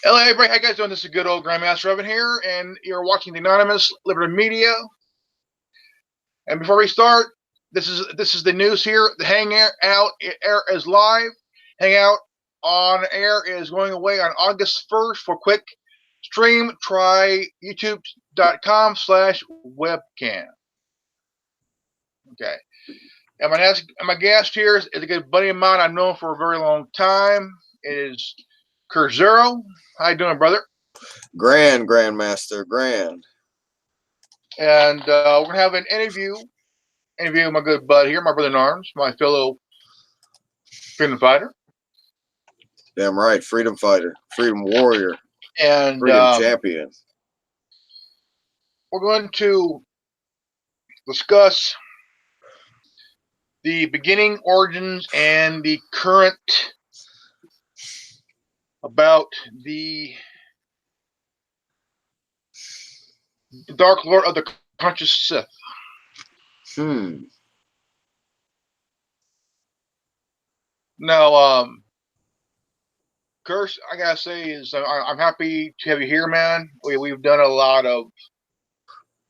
Hello, everybody. How you guys doing? This is good old Grandmaster Evan here, and you're watching the Anonymous Liberty Media. And before we start, this is the news here. The Hangout air is live. Hangout on air is going away on August 1st. For quick stream, try youtube.com/webcam. Okay. And my guest here is a good buddy of mine I've known for a very long time. It is Kurzero. How you doing, brother? Grandmaster, grand. And we're gonna have an interview with my good bud here, my brother in arms, my fellow freedom fighter. Damn right, freedom fighter, freedom warrior, and freedom champion. We're going to discuss the beginning, origins, and the current about the Dark Lord of the Conscious Sith. Now, Curse, I gotta say, is I'm happy to have you here, man. We've done a lot of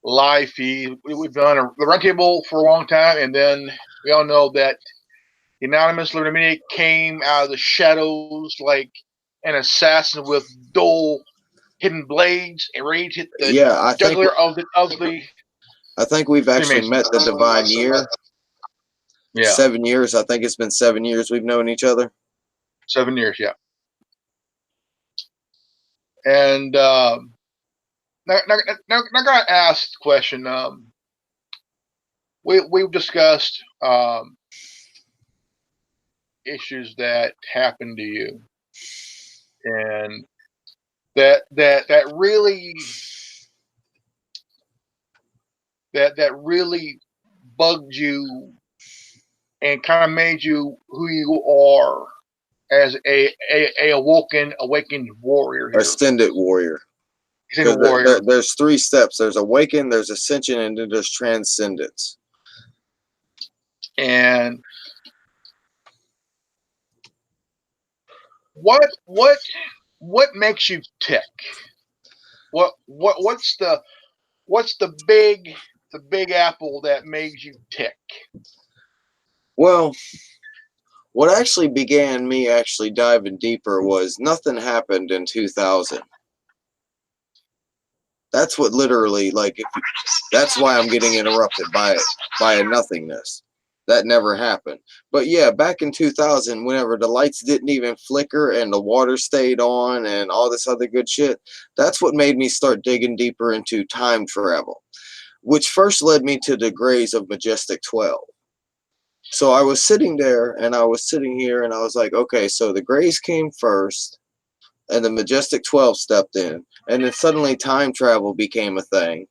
live feed. We've done the Roundtable for a long time, and then we all know that the Anonymous Liberty Media came out of the shadows like an assassin with dull hidden blades and ready to hit the jugular of the. I think we've actually met the divine year. Yeah. 7 years. I think it's been 7 years we've known each other. 7 years, yeah. And now gonna ask the question. We've discussed issues that happened to you, and that really bugged you and kind of made you who you are as a awakened warrior here. Ascended warrior. There's 3 steps. There's awaken, there's ascension, and then there's transcendence. And what makes you tick? What's the big apple that makes you tick? Well, what actually began me actually diving deeper was nothing happened in 2000. That's what literally, that's why I'm getting interrupted by a nothingness. That never happened. But yeah, back in 2000, whenever the lights didn't even flicker and the water stayed on and all this other good shit, that's what made me start digging deeper into time travel, which first led me to the grays of Majestic 12. So I was sitting there, and I was sitting here, and I was like, okay, so the Greys came first, and the Majestic 12 stepped in, and then suddenly time travel became a thing.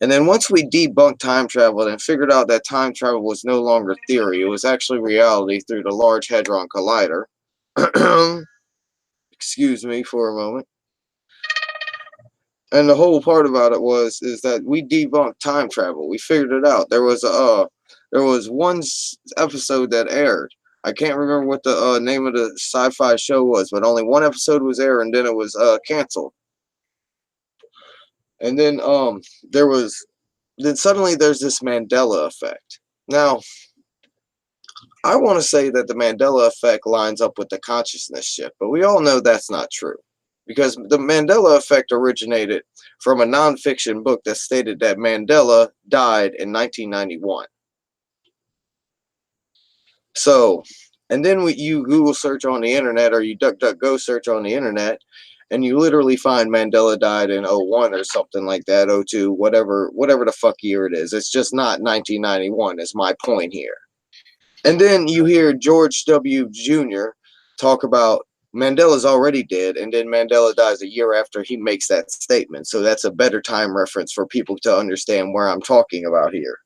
And then once we debunked time travel and figured out that time travel was no longer theory, it was actually reality through the Large Hadron Collider. Excuse me for a moment. And the whole part about it is that we debunked time travel. We figured it out. There was one episode that aired. I can't remember what the name of the sci-fi show was, but only one episode was aired, and then it was canceled. And then suddenly there's this Mandela effect. Now, I want to say that the Mandela effect lines up with the consciousness shift, but we all know that's not true. Because the Mandela effect originated from a nonfiction book that stated that Mandela died in 1991. So, and then you Google search on the internet, or you DuckDuckGo search on the internet, and you literally find Mandela died in 01 or something like that, 02, whatever the fuck year it is. It's just not 1991 is my point here. And then you hear George W. Jr. talk about Mandela's already dead, and then Mandela dies a year after he makes that statement. So that's a better time reference for people to understand where I'm talking about here.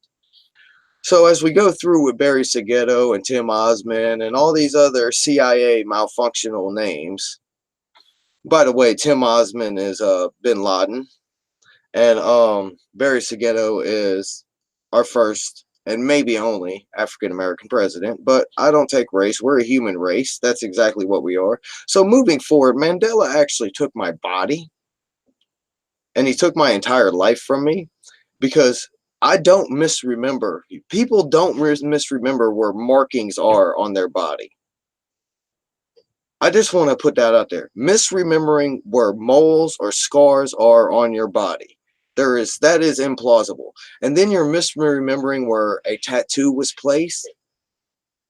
So as we go through with Barry Seghetto and Tim Osman and all these other CIA malfunctional names, by the way, Tim Osman is Bin Laden, and Barry Seghetto is our first and maybe only African American president, but I don't take race. We're a human race. That's exactly what we are. So moving forward, Mandela actually took my body and he took my entire life from me because I don't misremember. People don't misremember where markings are on their body. I just want to put that out there. Misremembering where moles or scars are on your body. That is implausible. And then you're misremembering where a tattoo was placed.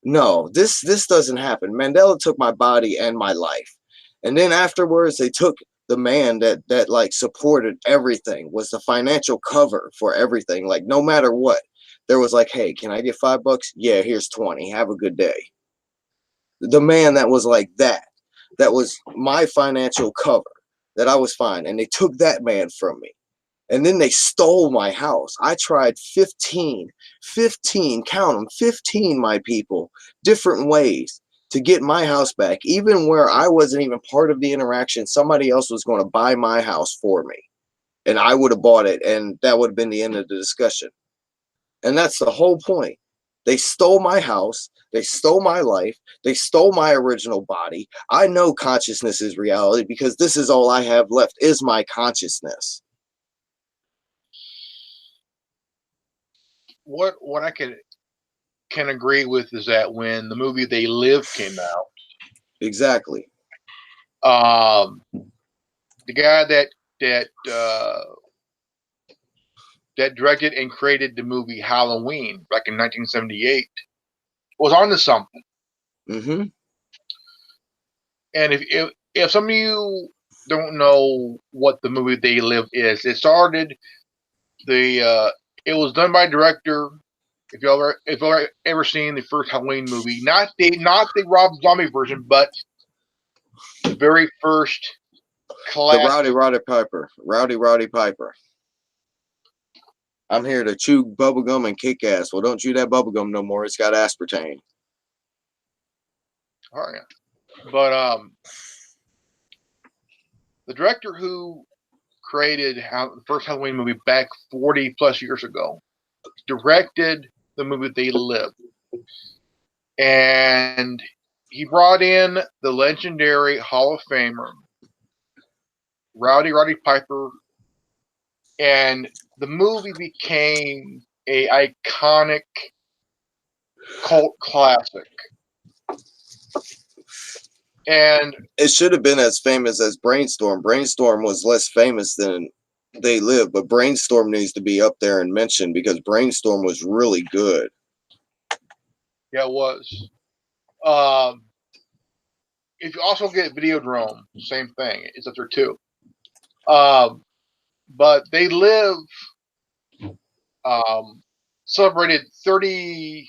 No, this doesn't happen. Mandela took my body and my life. And then afterwards they took the man that like supported everything, was the financial cover for everything. Like no matter what, there was like, hey, can I get $5? Yeah, here's 20. Have a good day. The man that was like that was my financial cover, that I was fine. And they took that man from me. And then they stole my house. I tried 15, count them, 15, my people, different ways to get my house back, even where I wasn't even part of the interaction. Somebody else was going to buy my house for me, and I would have bought it, and that would have been the end of the discussion. And that's the whole point. They stole my house. They stole my life. They stole my original body. I know consciousness is reality because this is all I have left is my consciousness. What I can agree with is that when the movie They Live came out, Exactly. the guy uh, that directed and created the movie Halloween back in 1978 was onto something. Mm-hmm. And if some of you don't know what the movie They Live is, it was done by a director. If y'all ever seen the first Halloween movie, not the Rob Zombie version, but the very first The classic. Rowdy Piper. I'm here to chew bubblegum and kick ass. Well, don't chew that bubblegum no more. It's got aspartame. Oh yeah, but the director who created the first Halloween movie back 40 plus years ago directed the movie They Live, and he brought in the legendary Hall of Famer Roddy Piper, and the movie became a iconic cult classic. And It should have been as famous as Brainstorm. Brainstorm was less famous than They Live, but Brainstorm needs to be up there and mentioned because Brainstorm was really good. yeah, it was. Um, if you also get Videodrome, same thing. It's up there too. Um, but They Live um, celebrated 30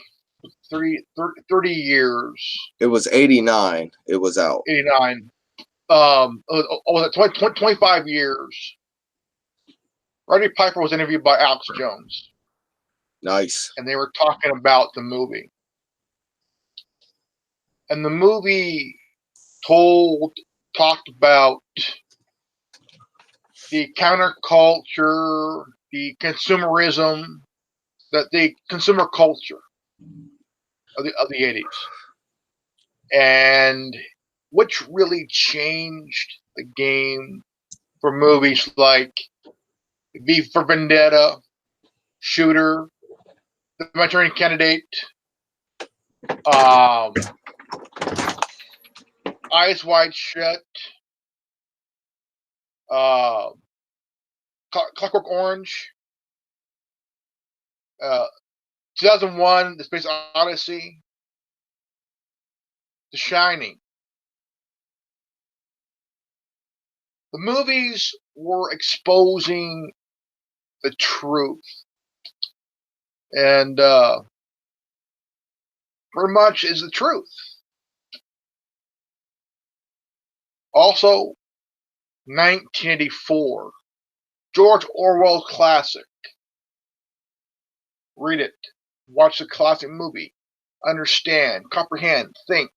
years. It was 89. It was out. 89. Was it 25 years? Roddy Piper was interviewed by Alex Jones. Nice. And they were talking about the movie. And the movie talked about the counterculture, the consumerism, the consumer culture of the 80s, and which really changed the game for movies like V for Vendetta, Shooter, The Manchurian Candidate, um, Eyes Wide Shut, uh, Clockwork Orange, uh, 2001, The Space Odyssey, The Shining. The movies were exposing the truth, and pretty much is the truth. Also, 1984, George Orwell's classic. Read it, watch the classic movie, understand, comprehend, think.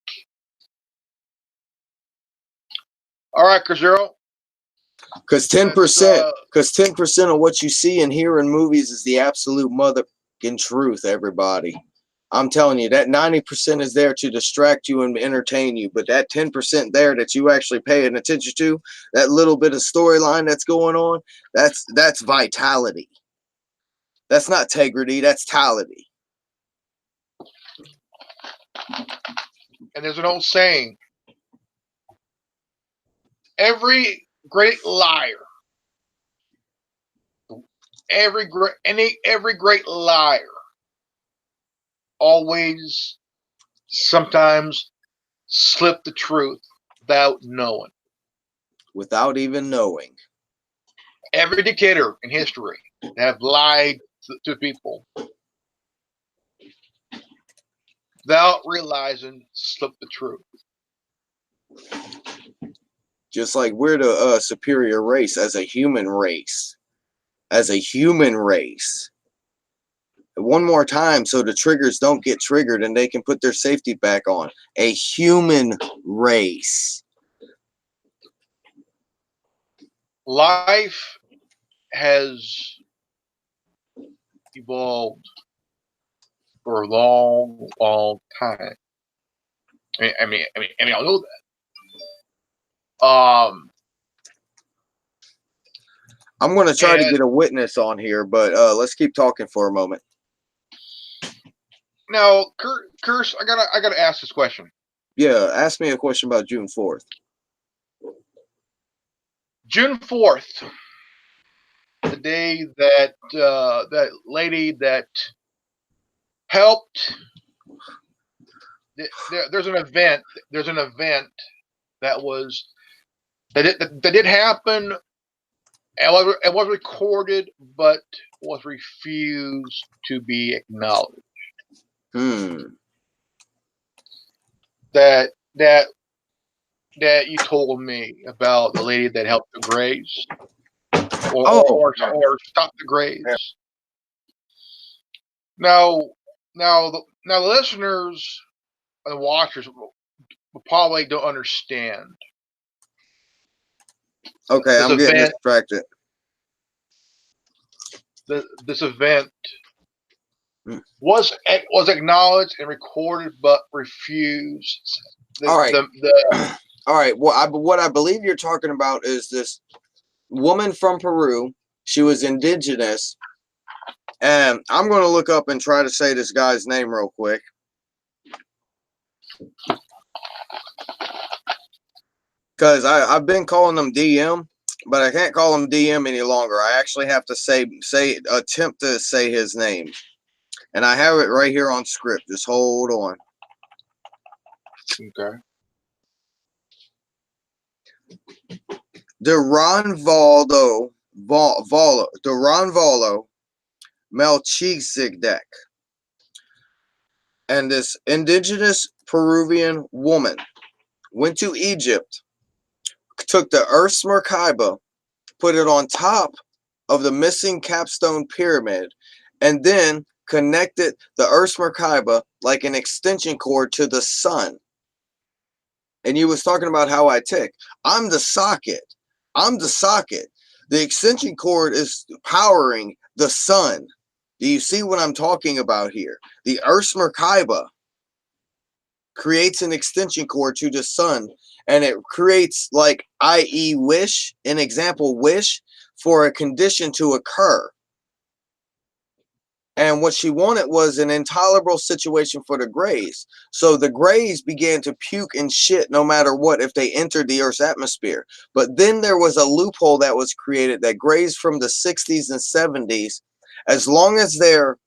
All right, Cruzeiro. Because 10% of what you see and hear in movies is the absolute fucking truth, everybody. I'm telling you, that 90% is there to distract you and entertain you, but that 10% there that you actually paying attention to, that little bit of storyline that's going on, that's vitality. That's not integrity, that's tality. And there's an old saying: every great liar, every great liar, always, sometimes slip the truth without knowing. Without even knowing. Every dictator in history have lied to people without realizing, slip the truth. Just like we're the superior race as a human race. As a human race. One more time so the triggers don't get triggered and they can put their safety back on. A human race. Life has evolved for a long, long time. I mean, I know that. I'm going to try to get a witness on here, but let's keep talking for a moment. Now, Curse, I gotta ask this question. Yeah, ask me a question about June 4th. June 4th, the day that that lady that helped. There's an event. There's an event that did happen. It was recorded, but was refused to be acknowledged. That you told me about the lady that helped the graves, or stop the graves. Now the listeners and the watchers probably don't understand. Okay, I'm getting distracted. This event was acknowledged and recorded, but refused. All right. All right. Well, what I believe you're talking about is this woman from Peru. She was indigenous, and I'm going to look up and try to say this guy's name real quick. Because I've been calling him DM, but I can't call him DM any longer. I actually have to attempt to say his name. And I have it right here on script. Just hold on. Okay. Duranvaldo Melchizedek. And this indigenous Peruvian woman went to Egypt, took the Earth's Merkaba, put it on top of the missing capstone pyramid, and then connected the Earth's Merkaba like an extension cord to the sun. And you was talking about how I tick. I'm the socket. I'm the socket. The extension cord is powering the sun. Do you see what I'm talking about here? The Earth's Merkaba creates an extension cord to the sun, and it creates, like, i.e. wish, an example wish for a condition to occur. And what she wanted was an intolerable situation for the Greys. So the Greys began to puke and shit no matter what if they entered the Earth's atmosphere. But then there was a loophole that was created that Greys from the 60s and 70s, as long as they're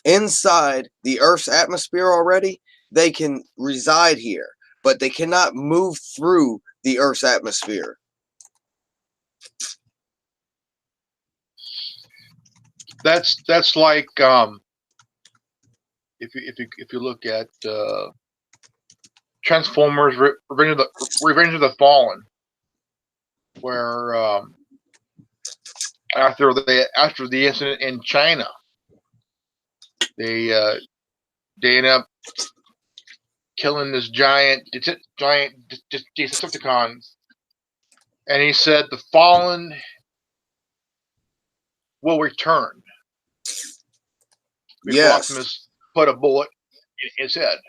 inside the Earth's atmosphere already, they can reside here. But they cannot move through the Earth's atmosphere. That's like if you look at Transformers: Revenge of the Fallen, where after the incident in China, they end up killing this giant Decepticons, and he said the Fallen will return. before Yes. Optimus put a bullet in his head.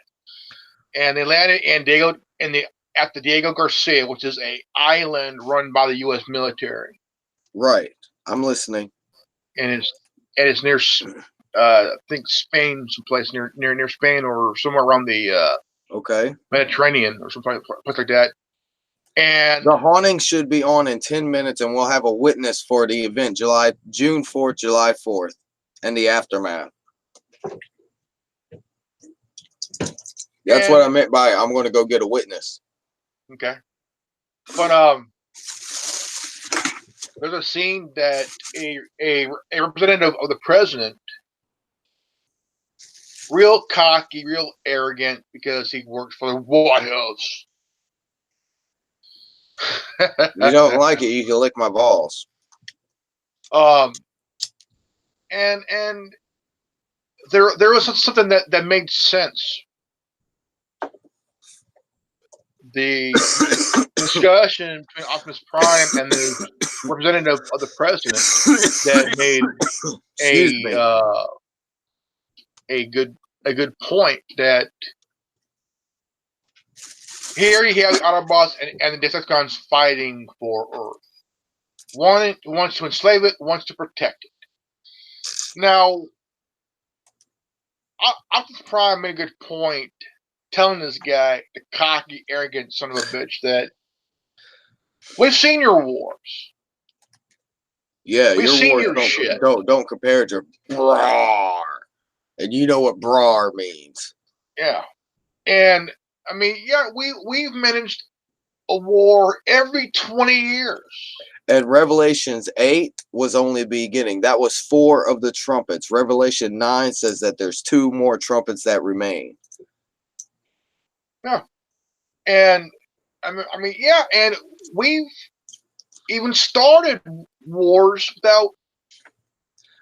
And they landed at the Diego Garcia, which is a island run by the U.S. military, Right. I'm listening. and it's near I think Spain, someplace near Spain or somewhere around the Okay. Mediterranean or some place like that. And The haunting should be on in 10 minutes, and we'll have a witness for the event, June 4th, July 4th, and the aftermath. That's what I meant by I'm going to go get a witness. Okay. But there's a scene that a representative of the president, real cocky, real arrogant, because he works for the White House. You don't like it, you can lick my balls. And there was something that made sense. The discussion between Optimus Prime and the representative of the president that made a good point that here you have the Autobots and the Decepticons fighting for Earth. One wants to enslave it, wants to protect it. Now, Optimus Prime made a good point telling this guy, the cocky, arrogant son of a bitch, that we've seen your wars. Yeah, we've your seen wars your shit. Don't compare it to brar. And you know what brar means. Yeah. And I mean, yeah, we've managed a war every 20 years. And Revelations 8 was only the beginning. That was 4 of the trumpets. Revelation 9 says that there's 2 more trumpets that remain. Yeah. And I mean, yeah, and we've even started wars without.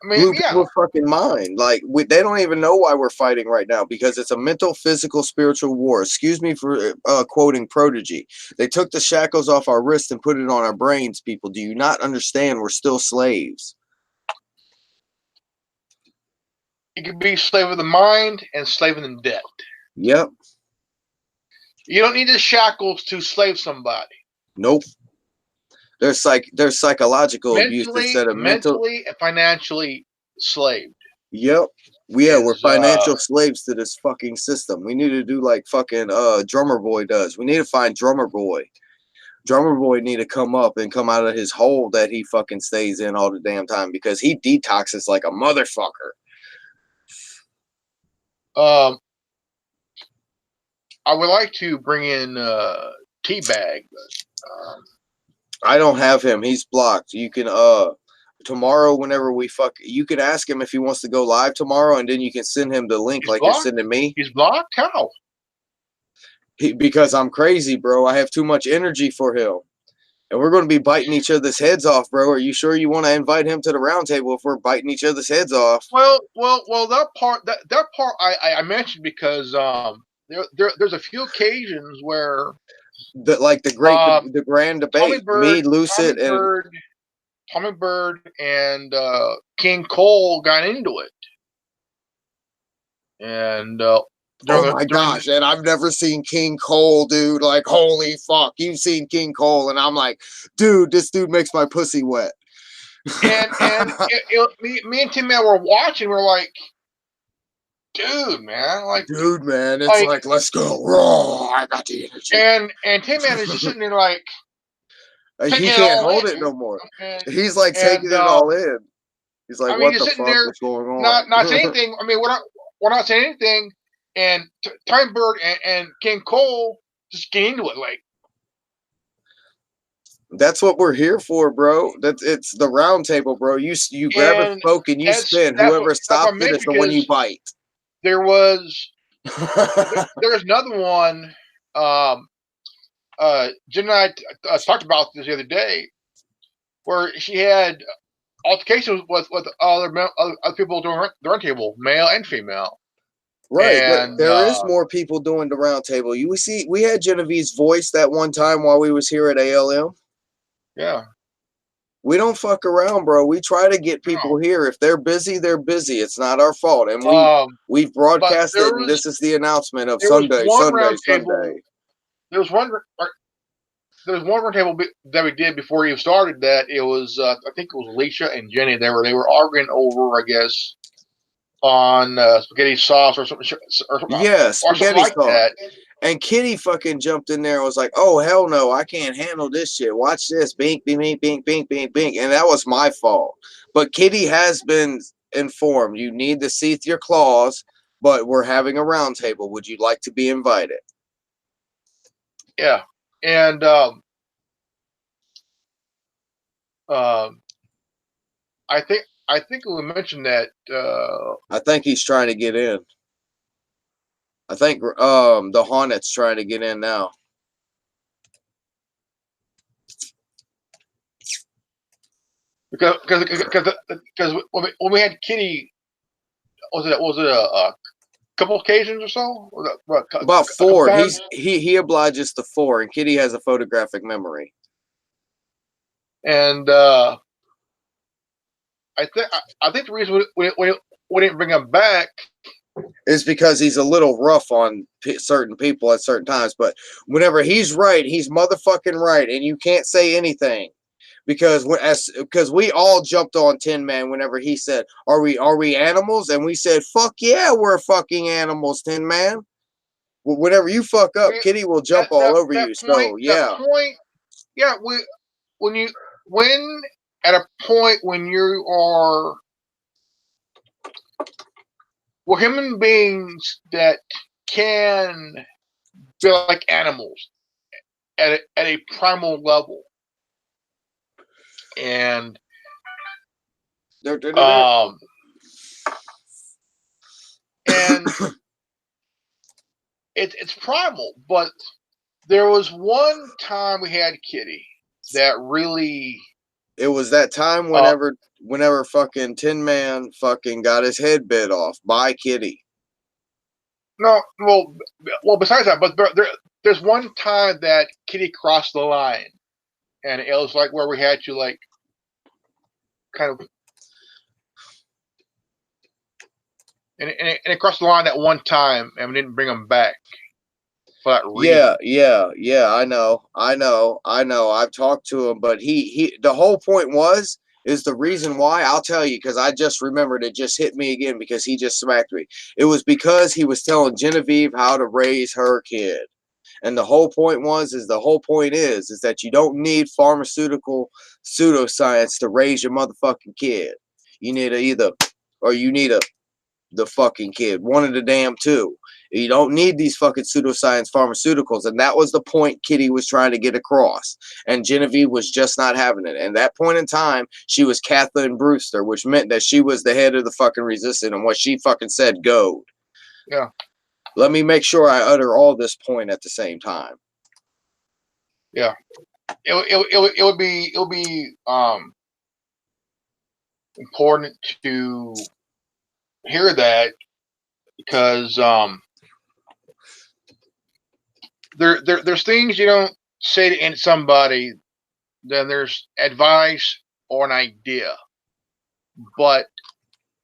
I mean, Blew people's fucking mind. Like they don't even know why we're fighting right now, because it's a mental, physical, spiritual war. Excuse me for quoting Prodigy. They took the shackles off our wrists and put it on our brains. People, do you not understand? We're still slaves. You could be slave of the mind and slave of the debt. Yep. You don't need the shackles to slave somebody. Nope. There's psychological abuse instead of mentally and financially slaved. Yep. We're financial slaves to this fucking system. We need to do like fucking Drummer Boy does. We need to find Drummer Boy. Drummer Boy need to come up and come out of his hole that he fucking stays in all the damn time, because he detoxes like a motherfucker. I would like to bring in Teabag, but I don't have him. He's blocked. You can tomorrow, whenever you can ask him if he wants to go live tomorrow, and then you can send him the link like you're sending me. He's blocked? How? Because I'm crazy, bro. I have too much energy for him. And we're going to be biting each other's heads off, bro. Are you sure you want to invite him to the round table if we're biting each other's heads off? Well, that part I mentioned because there's a few occasions where the grand debate, me, Lucid, Tommy Bird and King Cole got into it, and oh my gosh! And I've never seen King Cole, dude. Like, holy fuck, you've seen King Cole, and I'm like, dude, this dude makes my pussy wet. And me and Tim Man were watching. We're like, dude, man, it's like let's go raw. I got the energy. And Tim Man is just sitting there like. He can't hold it no more. He's like taking it all in. He's like, what the fuck is going on? Not saying anything. I mean, we're not saying anything. And Time Bird and King Cole just get into it. Like, that's what we're here for, bro. It's the round table, bro. You grab a spoke and you spin. Whoever stops it is the one you bite. There was another one. Jen and I talked about this the other day, where she had altercations with other people doing the round table, male and female. Right, and, but there is more people doing the round table. We had Genevieve's voice that one time while we was here at ALM. Yeah. We don't fuck around, bro. We try to get No. people here. If they're busy, they're busy. It's not our fault. And we've But broadcasted, and this is the announcement of there was Sunday, one Sunday, round Sunday. table. There was one. There was one round table that we did before you started. That it was. I think it was Alicia and Jenny. They were arguing over, I guess, on spaghetti sauce or something, Yeah, or something spaghetti like sauce. that. And Kitty fucking jumped in there and was like, "Oh hell no, I can't handle this shit. Watch this, bink, bink, bink, bink, bink, bink, bink." And that was my fault. But Kitty has been informed. You need to seeth your claws. But we're having a round table. Would you like to be invited? Yeah, and um, I think we mentioned that. I think he's trying to get in. I think the Hornet's trying to get in now. Because when we had Kitty, was it a couple occasions or so? About A couple 4. times? He obliges to 4, and Kitty has a photographic memory. And I think the reason we didn't bring him back Is because he's a little rough on certain people at certain times. But whenever he's right, he's motherfucking right, and you can't say anything. Because we all jumped on Tin Man whenever he said, "Are we animals?" And we said, "Fuck yeah, we're fucking animals, Tin Man." Whenever you fuck up, Kitty will jump all over you. So that yeah, point, yeah, when you when at a point when you are human beings that can feel like animals at a primal level, and um and it's primal. But there was one time we had Kitty that really. it was that time whenever fucking Tin Man fucking got his head bit off by Kitty. No, well. Besides that, but there's one time that Kitty crossed the line, and it was like where we had to like kind of, and it crossed the line that one time, and we didn't bring him back for that reason. Yeah. I know. I've talked to him, but he. The whole point is the reason why. I'll tell you because I just remembered. It just hit me again because he just smacked me. It was because he was telling Genevieve how to raise her kid. And the whole point is that you don't need pharmaceutical pseudoscience to raise your motherfucking kid. You need the fucking kid. One of the damn two. You don't need these fucking pseudoscience pharmaceuticals. And that was the point Kitty was trying to get across. And Genevieve was just not having it. And that point in time, she was Kathleen Brewster, which meant that she was the head of the fucking resistance. And what she fucking said, go. Yeah. Let me make sure I utter all this point at the same time. Yeah. It would be important to hear that because there's things you don't say to somebody. Then there's advice or an idea, but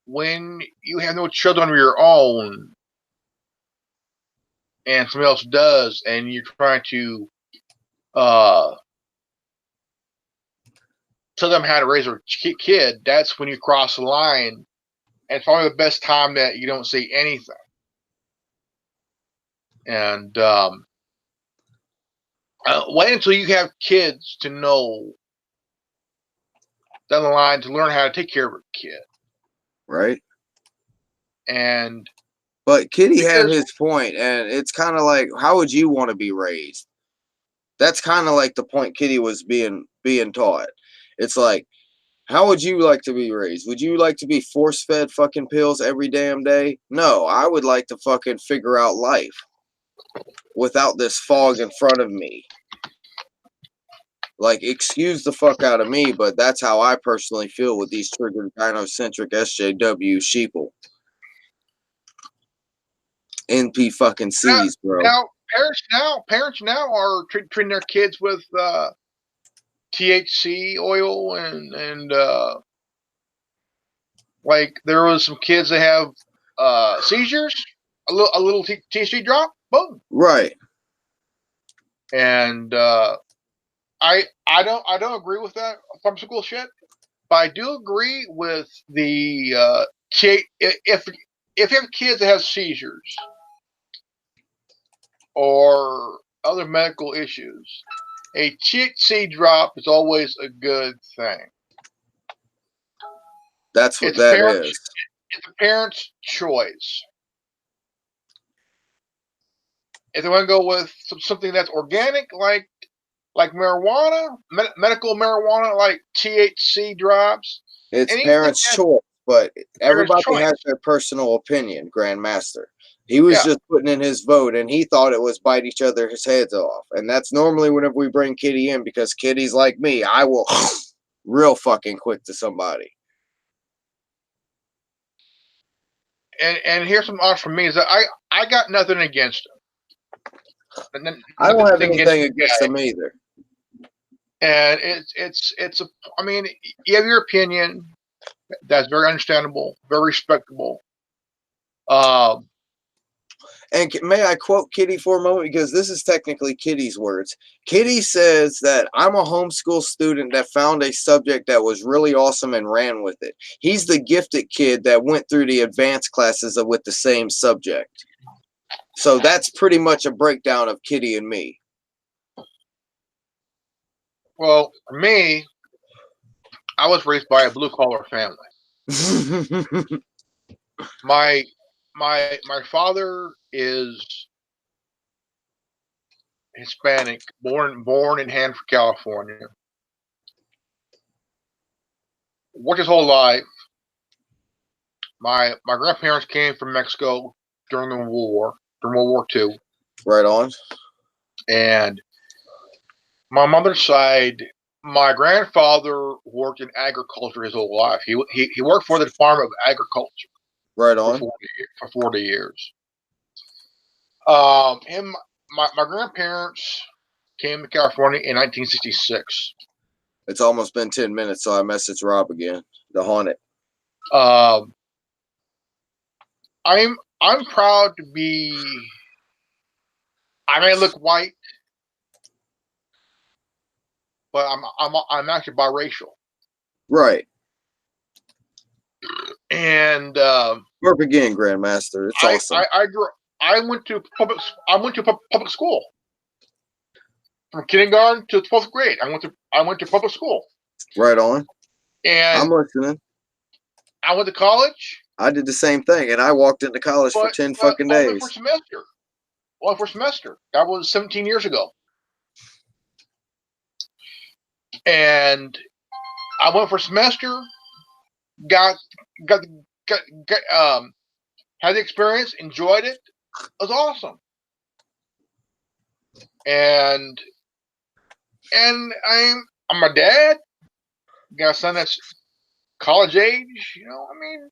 when you have no children of your own and somebody else does, and you're trying to uh, tell them how to raise their kid, that's when you cross the line. And it's probably the best time that you don't say anything. And wait until you have kids to know down the line to learn how to take care of a kid. Right? And but Kitty had his point, and it's kind of like, how would you want to be raised? That's kind of like the point Kitty was being taught. It's like, how would you like to be raised? Would you like to be force-fed fucking pills every damn day? No, I would like to fucking figure out life without this fog in front of me. Like, excuse the fuck out of me, but that's how I personally feel with these triggered gynocentric SJW sheeple. NP fucking C's, bro. Now parents now are treating their kids with THC oil and like there was some kids that have seizures, a little THC drop, boom. Right. And I don't agree with that pharmaceutical shit, but I do agree with the if you have kids that have seizures or other medical issues, a THC drop is always a good thing. That's what that is. It's a parent's choice. If they want to go with something that's organic, like marijuana, medical marijuana, like THC drops, It's parents' choice, but everybody choice. has their personal opinion, Grandmaster. He was Yeah. just putting in his vote, and he thought it was bite each other's heads off. And that's normally whenever we bring Kitty in, because Kitty's like me. I will real fucking quick to somebody. And here's some odds from me is that I got nothing against him. I don't have anything against him either. And it's I mean, you have your opinion. That's very understandable, very respectable. And may I quote Kitty for a moment, because this is technically Kitty's words. Kitty says that I'm a homeschool student that found a subject that was really awesome and ran with it. He's the gifted kid that went through the advanced classes with the same subject. So that's pretty much a breakdown of Kitty and me. Well, for me, I was raised by a blue collar family. My father is Hispanic, born in Hanford, California. Worked his whole life. My grandparents came from Mexico during the war, during World War II. Right on. And my mother's side, my grandfather worked in agriculture his whole life. He worked for the Department of Agriculture. Right on. For 40 years. My grandparents came to California in 1966. It's almost been 10 minutes, so I messaged Rob again. The Haunted. I'm proud to be. I may look white, but I'm actually biracial. Right. And work again, Grandmaster. It's awesome. I went to public school from kindergarten to 12th grade. I went to public school. Right on. And I'm listening. I went to college. I did the same thing, and I walked into college for 10 fucking days. Only for a semester. That was 17 years ago. And I went for a semester. Had the experience, enjoyed it. It was awesome. And I'm a dad. Got a son that's college age. You know, I mean,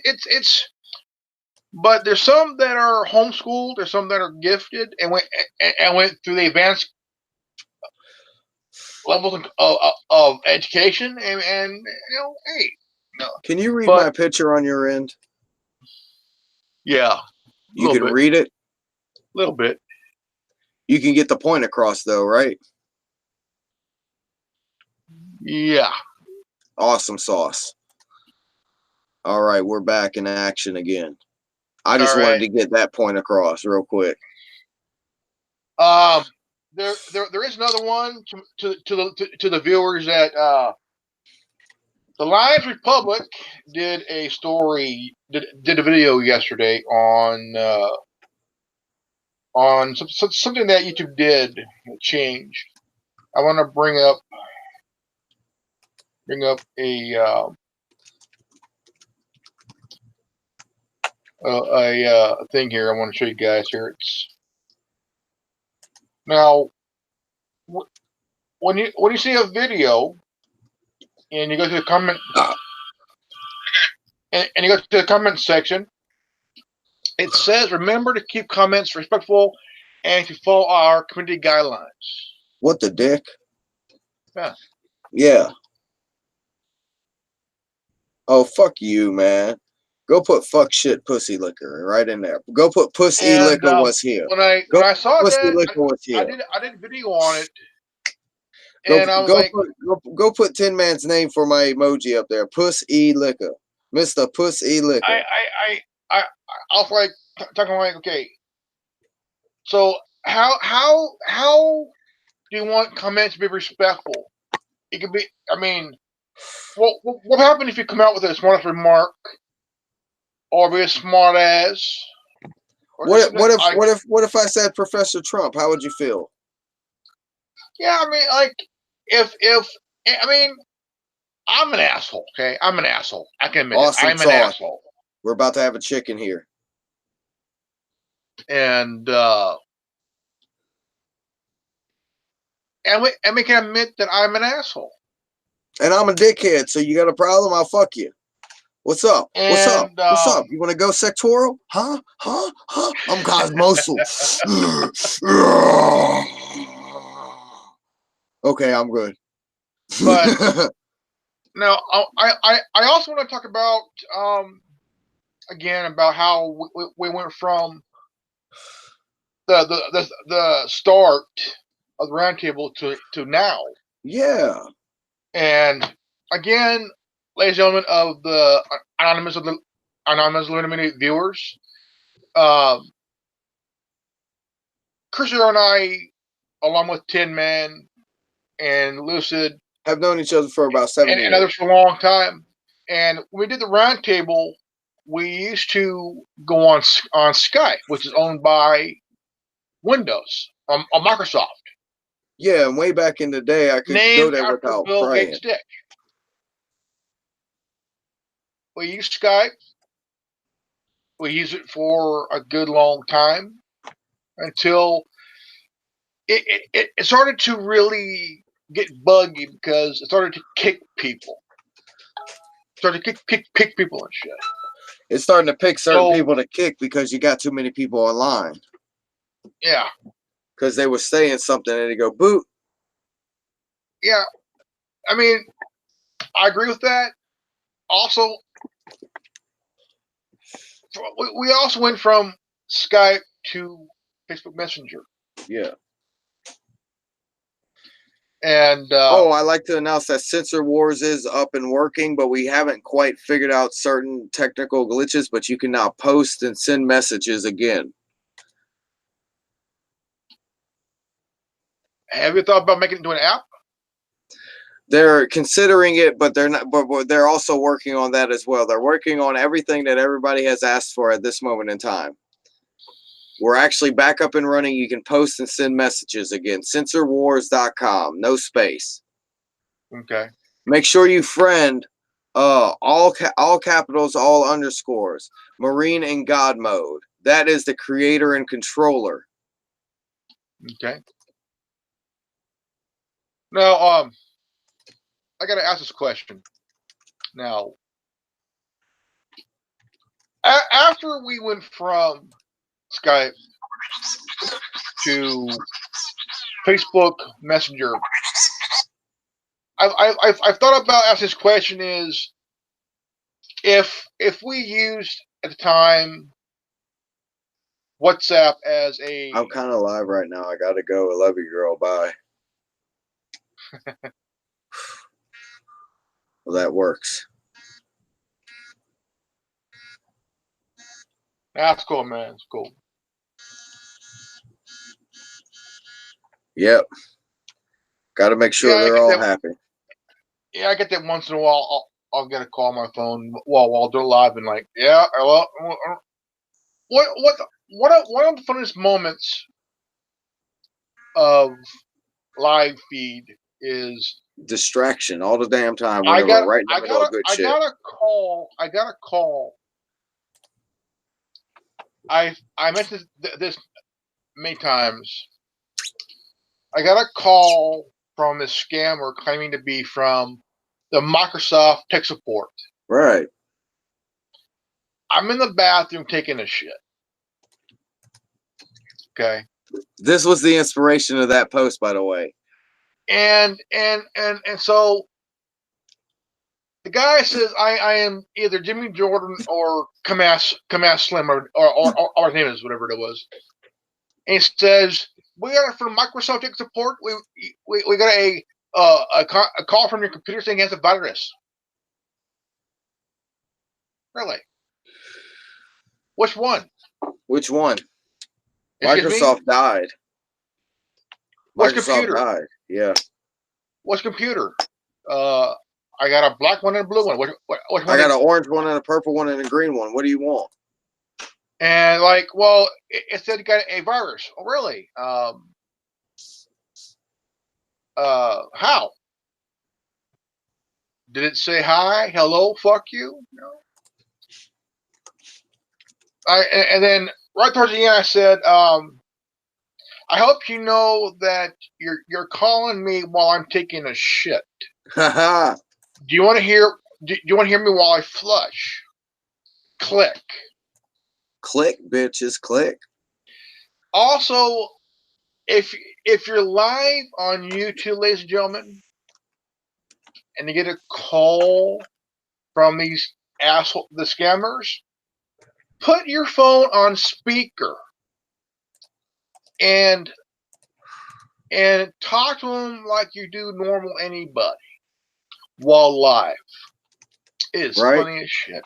it's. But there's some that are homeschooled. There's some that are gifted and went through the advanced levels of education. And you know, hey. Can you read my picture on your end? Yeah. You can read it? A little bit. You can get the point across, though, right? Yeah. Awesome sauce. All right, we're back in action again. I just wanted to get that point across real quick. There is another one to the viewers that the Lions Republic did a story, did a video yesterday on something that YouTube did change. I want to bring up a thing here. I want to show you guys here. It's now when you see a video and you go to the comment and you go to the comment section, it says remember to keep comments respectful and to follow our community guidelines. What the dick? Yeah. Yeah. Oh, fuck you, man. Go put fuck shit pussy liquor right in there. Go put pussy And liquor was here. when Go I saw pussy that, liquor was here. I did video on it, Go and I was go like, go put Tin Man's name for my emoji up there. Pussy liquor. Mr. Pussy liquor. I was like talking like, okay, so how do you want comments to be respectful? It could be. I mean, what happened if you come out with a smart remark or be a smart ass? Or just What if I said Professor Trump? How would you feel? yeah, I mean, like if I mean, I'm an asshole. Okay, I'm an asshole. I can admit it. Awesome I'm an sauce. asshole. We're about to have a chicken here. And we can admit that I'm an asshole. And I'm a dickhead, so you got a problem? I'll fuck you. What's up? What's up? And What's up? You want to go sectoral? Huh? I'm cosmosal. Okay, I'm good. But now I also want to talk about again about how we went from the start of the roundtable to now. Yeah. And again, ladies and gentlemen of the anonymous limited viewers, Christian and I, along with Tin Man and Lucid, Have known each other for about 7 years. and others for a long time. And when we did the roundtable, we used to go on Skype, which is owned by Windows on Microsoft. Yeah, and way back in the day, I could go Named there after without Bill praying. Gates' dick. We use Skype. We use it for a good long time until it started to really get buggy because it started to kick people. Started to kick people and shit. It's starting to pick certain people to kick because you got too many people online. Yeah. Because they were saying something and they go, boot. Yeah. I mean, I agree with that. Also, we also went from Skype to Facebook Messenger. Yeah. And I like to announce that Censor Wars is up and working, but we haven't quite figured out certain technical glitches, but you can now post and send messages again. Have you thought about making it into an app? They're considering it, but they're not. But they're also working on that as well. They're working on everything that everybody has asked for at this moment in time. We're actually back up and running. You can post and send messages again. Censorwars.com, no space. Okay. Make sure you friend all capitals, all underscores, Marine in God mode. That is the creator and controller. Okay. Now, I got to ask this question. Now, after we went from Skype to Facebook Messenger, I've thought about asking this question: is if we used at the time WhatsApp as a I'm kind of live right now. I gotta go. I love you, girl. Bye. Well, that works. that's cool, man. It's cool. Yep. Got to make sure they're all happy. Yeah, I get that once in a while. I'll get a call on my phone while they're live and like, yeah, hello. One of the funnest moments of live feed is distraction all the damn time whenever we're right in the middle of good shit. I got a call. I mentioned this many times. I got a call from this scammer claiming to be from the Microsoft tech support. Right. I'm in the bathroom taking a shit. Okay. This was the inspiration of that post, by the way. and so the guy says, I am either Jimmy Jordan or Kamash Slim or his name is whatever it was. And he says, we got from Microsoft tech support. We got a call from your computer saying it has a virus. Really? Which one? Which one? Excuse Microsoft me? died. What's Microsoft computer? died. Yeah. What's computer? I got a black one and a blue one. Which one? I got an orange one and a purple one and a green one. What do you want? And like, well, it said it got a virus. Oh, really? How? Did it say hi, hello, fuck you? No. And then right towards the end, I said, I hope you know that you're calling me while I'm taking a shit. Haha. Do you want to hear? Do you want to hear me while I flush? Click. Click, bitches, click. Also, if you're live on YouTube, ladies and gentlemen, and you get a call from the scammers, put your phone on speaker and talk to them like you do normal anybody while live. It is funny as shit.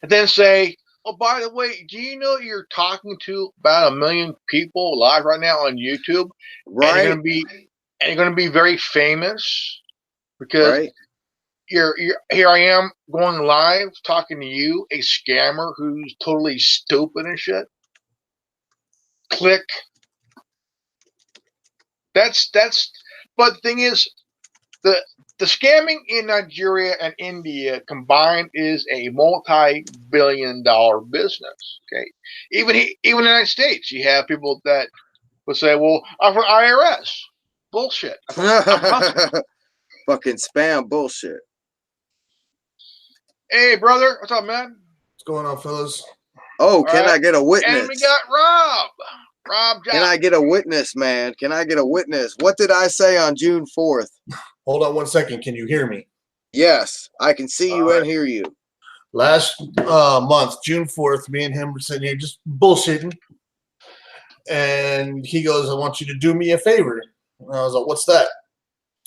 And then say, oh, by the way, do you know you're talking to about 1 million people live right now on YouTube? Right. And you're gonna be very famous because you're here I am going live talking to you, a scammer who's totally stupid and shit. Click. That's but the thing is, the scamming in Nigeria and India combined is a multi-billion-dollar business. Okay, even in the United States, you have people that will say, "Well, I'm from IRS." Bullshit. Fucking spam bullshit. Hey, brother, what's up, man? What's going on, fellas? Oh, can I get a witness? And we got Rob. Rob Jackson. Can I get a witness, man? Can I get a witness? What did I say on June 4th? Hold on 1 second. Can you hear me? Yes, I can see you and hear you. Last month, June 4th, me and him were sitting here just bullshitting. And he goes, I want you to do me a favor. And I was like, what's that?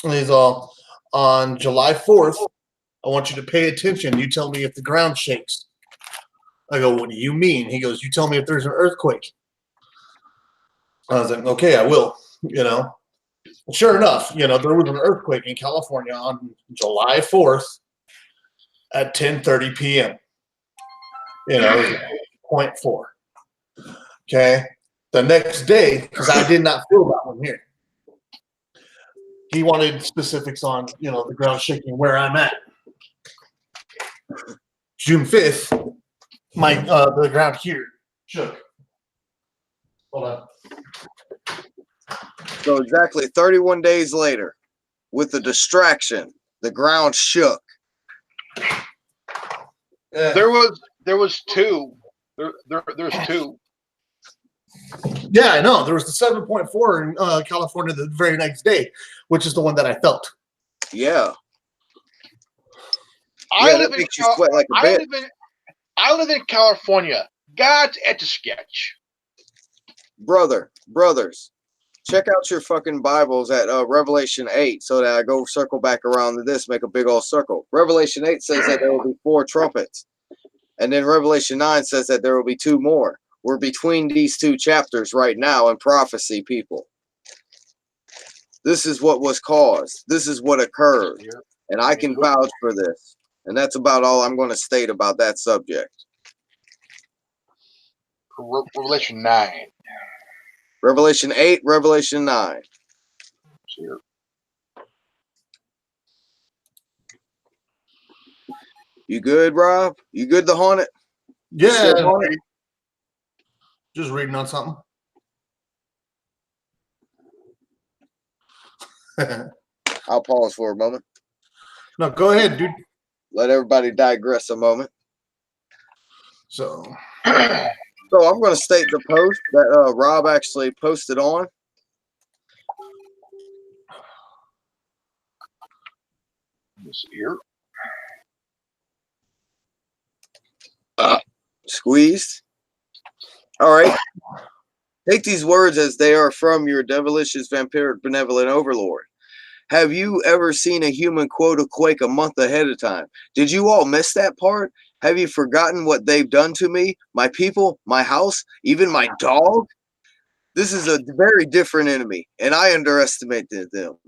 And he's all, on July 4th, I want you to pay attention. You tell me if the ground shakes. I go, what do you mean? He goes, you tell me if there's an earthquake. I was like, okay, I will, you know. Sure enough, you know, there was an earthquake in California on July 4th at 10:30 p.m. You know, it was 0.4. Okay. The next day, because I did not feel that one here, he wanted specifics on, you know, the ground shaking where I'm at. June 5th, the ground here shook. Hold on. So exactly 31 days later, with the distraction, the ground shook. There was two. There's two. Yeah, I know. There was the 7.4 in California the very next day, which is the one that I felt. Yeah. I live in California. God's etch a sketch. Brothers, check out your fucking Bibles at Revelation 8 so that I go circle back around to this, make a big old circle. Revelation 8 says that there will be 4 trumpets. And then Revelation 9 says that there will be 2 more. We're between these 2 chapters right now in prophecy, people. This is what was caused. This is what occurred. And I can vouch for this. And that's about all I'm going to state about that subject. Revelation 9. Revelation 8, Revelation 9. You good, Rob? You good to haunt it? Yeah. Just reading on something. I'll pause for a moment. No, go ahead, dude. Let everybody digress a moment. So I'm going to state the post that Rob actually posted on. Let's see here. Squeezed. All right. Take these words as they are from your devilish, vampiric, benevolent overlord. Have you ever seen a human quote a quake a month ahead of time? Did you all miss that part? Have you forgotten what they've done to me, my people, my house, even my dog? This is a very different enemy, and I underestimated them.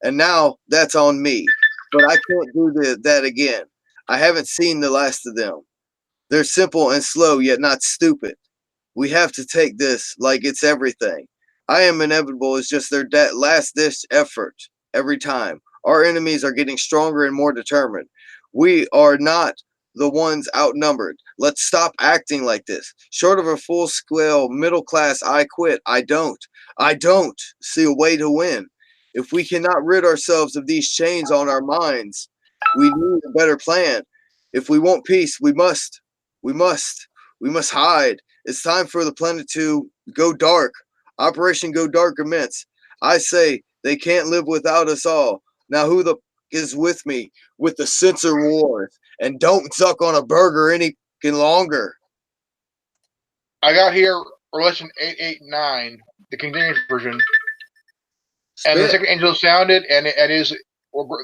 And now that's on me. But I can't do that again. I haven't seen the last of them. They're simple and slow, yet not stupid. We have to take this like it's everything. I am inevitable. It's just their last ditch effort every time. Our enemies are getting stronger and more determined. We are not the ones outnumbered. Let's stop acting like this. Short of a full-scale middle class I quit, I don't see a way to win. If we cannot rid ourselves of these chains on our minds, we need a better plan. If we want peace, we must hide. It's time for the planet to go dark. Operation Go Dark immense. I say they can't live without us all. Now who the is with me with the censor wars and don't suck on a burger any longer? I got here Revelation 8:8-9, the King James version. And the second angel sounded, and it is a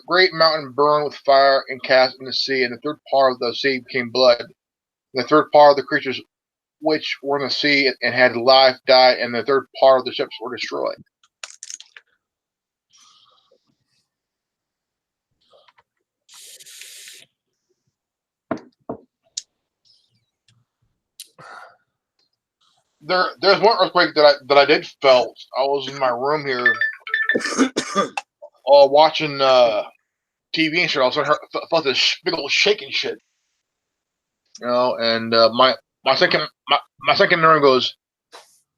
great mountain burned with fire and cast in the sea, and the third part of the sea became blood. And the third part of the creatures which were in the sea and had life died, and the third part of the ships were destroyed. There's one earthquake that I did felt. I was in my room here, watching TV and shit. I felt this big old shaking shit, and my second nerve goes,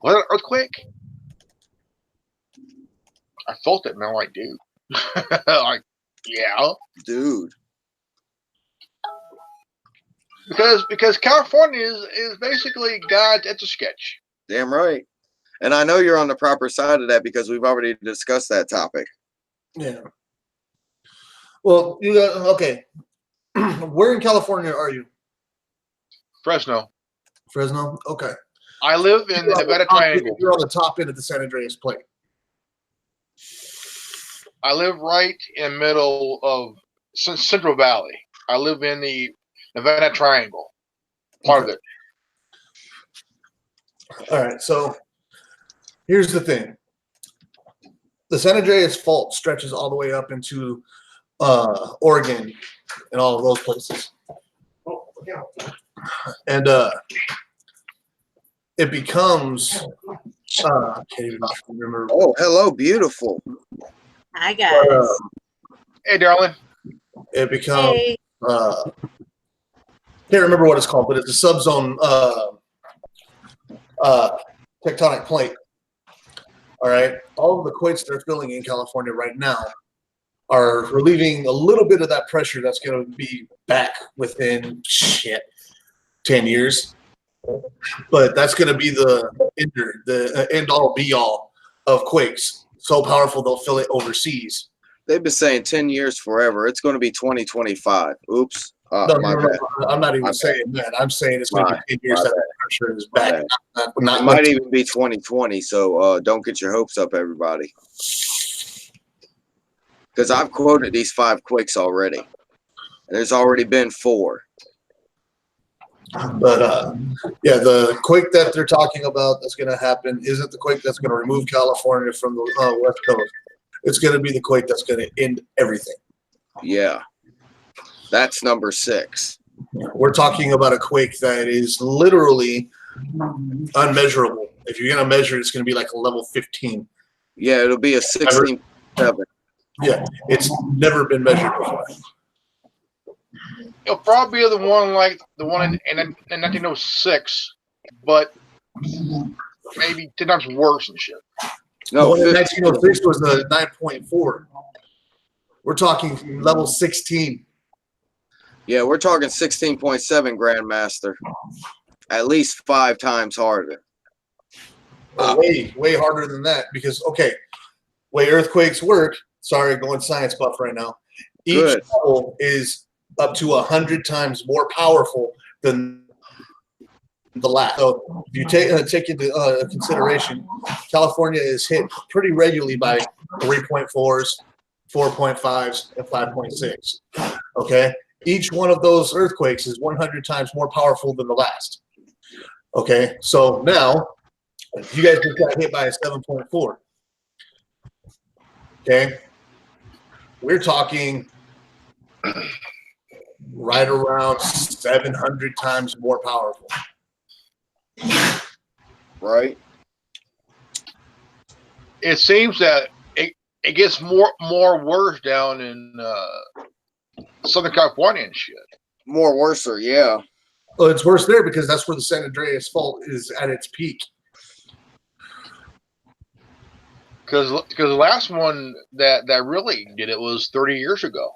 "What, an earthquake?" I felt it, man. Like, dude, like, yeah, dude. Because California is basically God's Etch-a-Sketch. Damn right. And I know you're on the proper side of that because we've already discussed that topic. Yeah. Well, you got okay. Where in California are you? Fresno. Fresno? Okay. I live in the Nevada Triangle. You're on the top end of the San Andreas Plate. I live right in the middle of Central Valley. I live in the Nevada Triangle, part of it. All right, so here's the thing. The San Andreas Fault stretches all the way up into Oregon and all of those places. And it becomes I can't even remember. Oh, hello, beautiful. Hi, guys. Hey, darling. It becomes can't remember what it's called, but it's a subzone tectonic plate. All right. All of the quakes they're feeling in California right now are relieving a little bit of that pressure that's going to be back within 10 years. But that's going to be the end all be all of quakes. So powerful they'll feel it overseas. They've been saying 10 years forever. It's going to be 2025. Oops. No, I'm not even saying that. I'm saying it's going to be 10 years that the pressure is back. It might even be 2020. So don't get your hopes up, everybody. Because I've quoted these 5 quakes already. And there's already been 4. But yeah, the quake that they're talking about that's going to happen isn't the quake that's going to remove California from the West Coast. It's going to be the quake that's going to end everything. Yeah. That's number 6. We're talking about a quake that is literally unmeasurable. If you're going to measure it, it's going to be like a level 15. Yeah, it'll be a 16.7. Yeah, it's never been measured before. It'll probably be the one like the one in 1906, but maybe 10 times worse and shit. No, the one in 1906 was the 9.4. We're talking level 16. Yeah, we're talking 16.7 Grandmaster. At least 5 times harder. Way harder than that because, okay, way earthquakes work, sorry, going science buff right now. Each Good. level is up to 100 times more powerful than the last. So if you take into consideration, California is hit pretty regularly by 3.4s, 4.5s, and 5.6. Okay, each one of those earthquakes is 100 times more powerful than the last. Okay, so now you guys just got hit by a 7.4. Okay, we're talking right around 700 times more powerful. Right. It seems that it gets more worse down in Southern California and shit. More worser, yeah. Well, it's worse there because that's where the San Andreas Fault is at its peak. Because the last one that really did it was 30 years ago.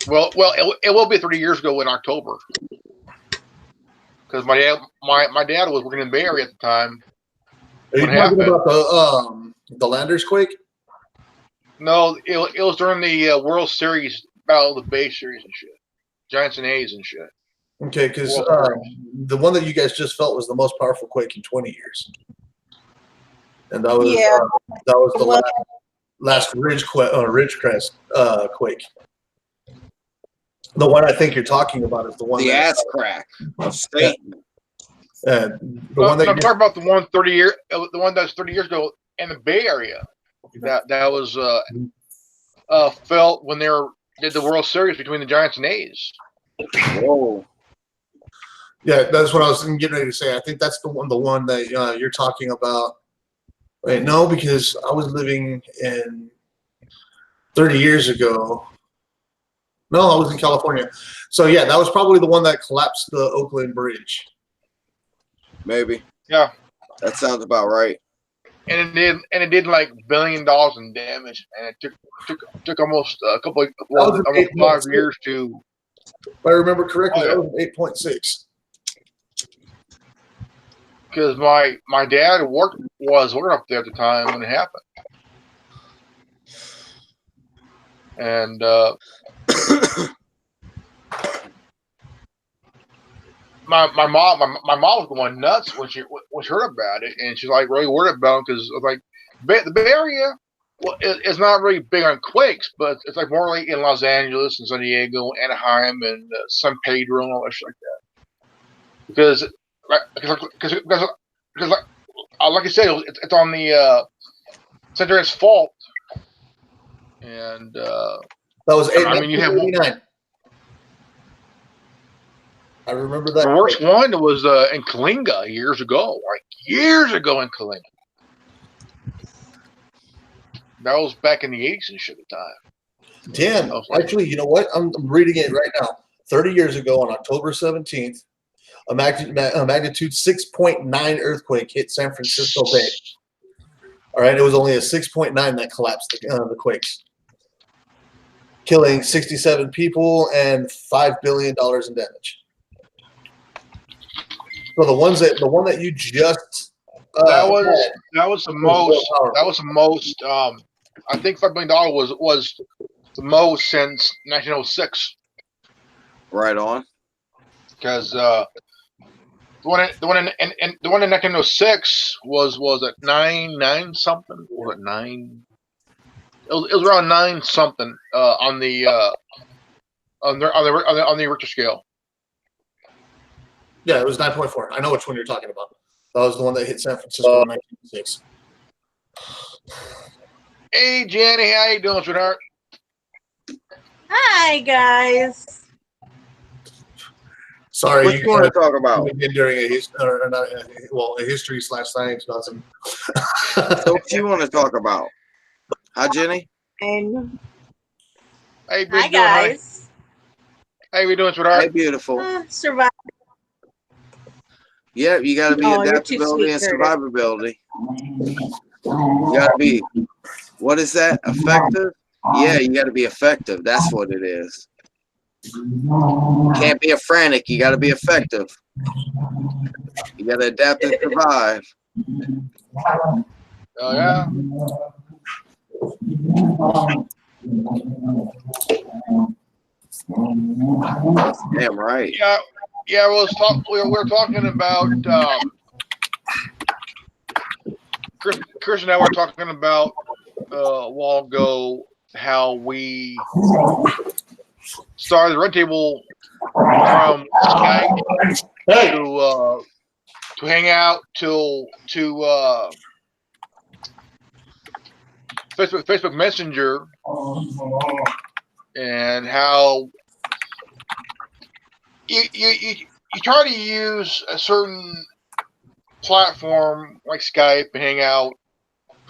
Well, it will be 30 years ago in October. Because my dad was working in the Bay Area at the time. Are you What talking happened? about the Landers quake? No, it was during the World Series, Battle of the Bay Series and shit. Giants and A's and shit. Okay, because Well, the one that you guys just felt was the most powerful quake in 20 years, and that was the last Ridgecrest quake. The one I think you're talking about is the one The ass crack of Satan. the Well, one that I'm talking about the one 30 year, the one that's 30 years ago in the Bay Area. That was felt when they did the World Series between the Giants and A's. Whoa. Yeah, that's what I was getting ready to say. I think that's the one that you're talking about. Wait, no, because I was living in 30 years ago. No, I was in California. So yeah, that was probably the one that collapsed the Oakland Bridge. Maybe. Yeah, That sounds about right. and it did like $1 billion in damage, and it took almost almost 5 years to. If I remember correctly, that was 8.6. Because my dad was working up there at the time when it happened, and my mom was going nuts when she heard about it, and she's like really worried about it because like the Bay Area, well, it's not really big on quakes, but it's like more like in Los Angeles and San Diego, Anaheim, and San Pedro and all that shit like that. Because like I said, it's on the San Andreas Fault, and That was I mean, you have 1989. I remember that. the worst one was in Kalinga years ago, in Kalinga. That was back in the 80s and shit at the time. Damn. Actually, you know what? I'm reading it right now. 30 years ago on October 17th, a magnitude 6.9 earthquake hit San Francisco Bay. All right, it was only a 6.9 that collapsed the quakes, killing 67 people and $5 billion in damage. So the one that you just that was the most. I think $5 billion was the most since 1906. Right on. Because the one in 1906 was at 9 something. Was it 9? It was around 9 something on the Richter scale. Yeah, it was 9.4. I know which one you're talking about. That was the one that hit San Francisco in 1906. Hey, Jenny, how you doing, sweetheart? Hi, guys. Sorry, What you want to talk about? During a history/science lesson. So what you want to talk about? Hi, Jenny. And How you been hi, doing, guys. How you doing, Hey, sweetheart? beautiful. Survive. Yeah, you got to be Oh, you're too adaptability and sweet, Curtis. survivability. You got to be, what is that? Effective? Yeah, you got to be effective. That's what it is. You can't be a frantic. You got to be effective. You got to adapt and survive. Oh yeah. Damn right. Yeah. We're talking about Chris and I were talking about a while ago how we started the Red Table from Skype to hang out to Facebook Messenger, and how you try to use a certain platform like Skype and Hangout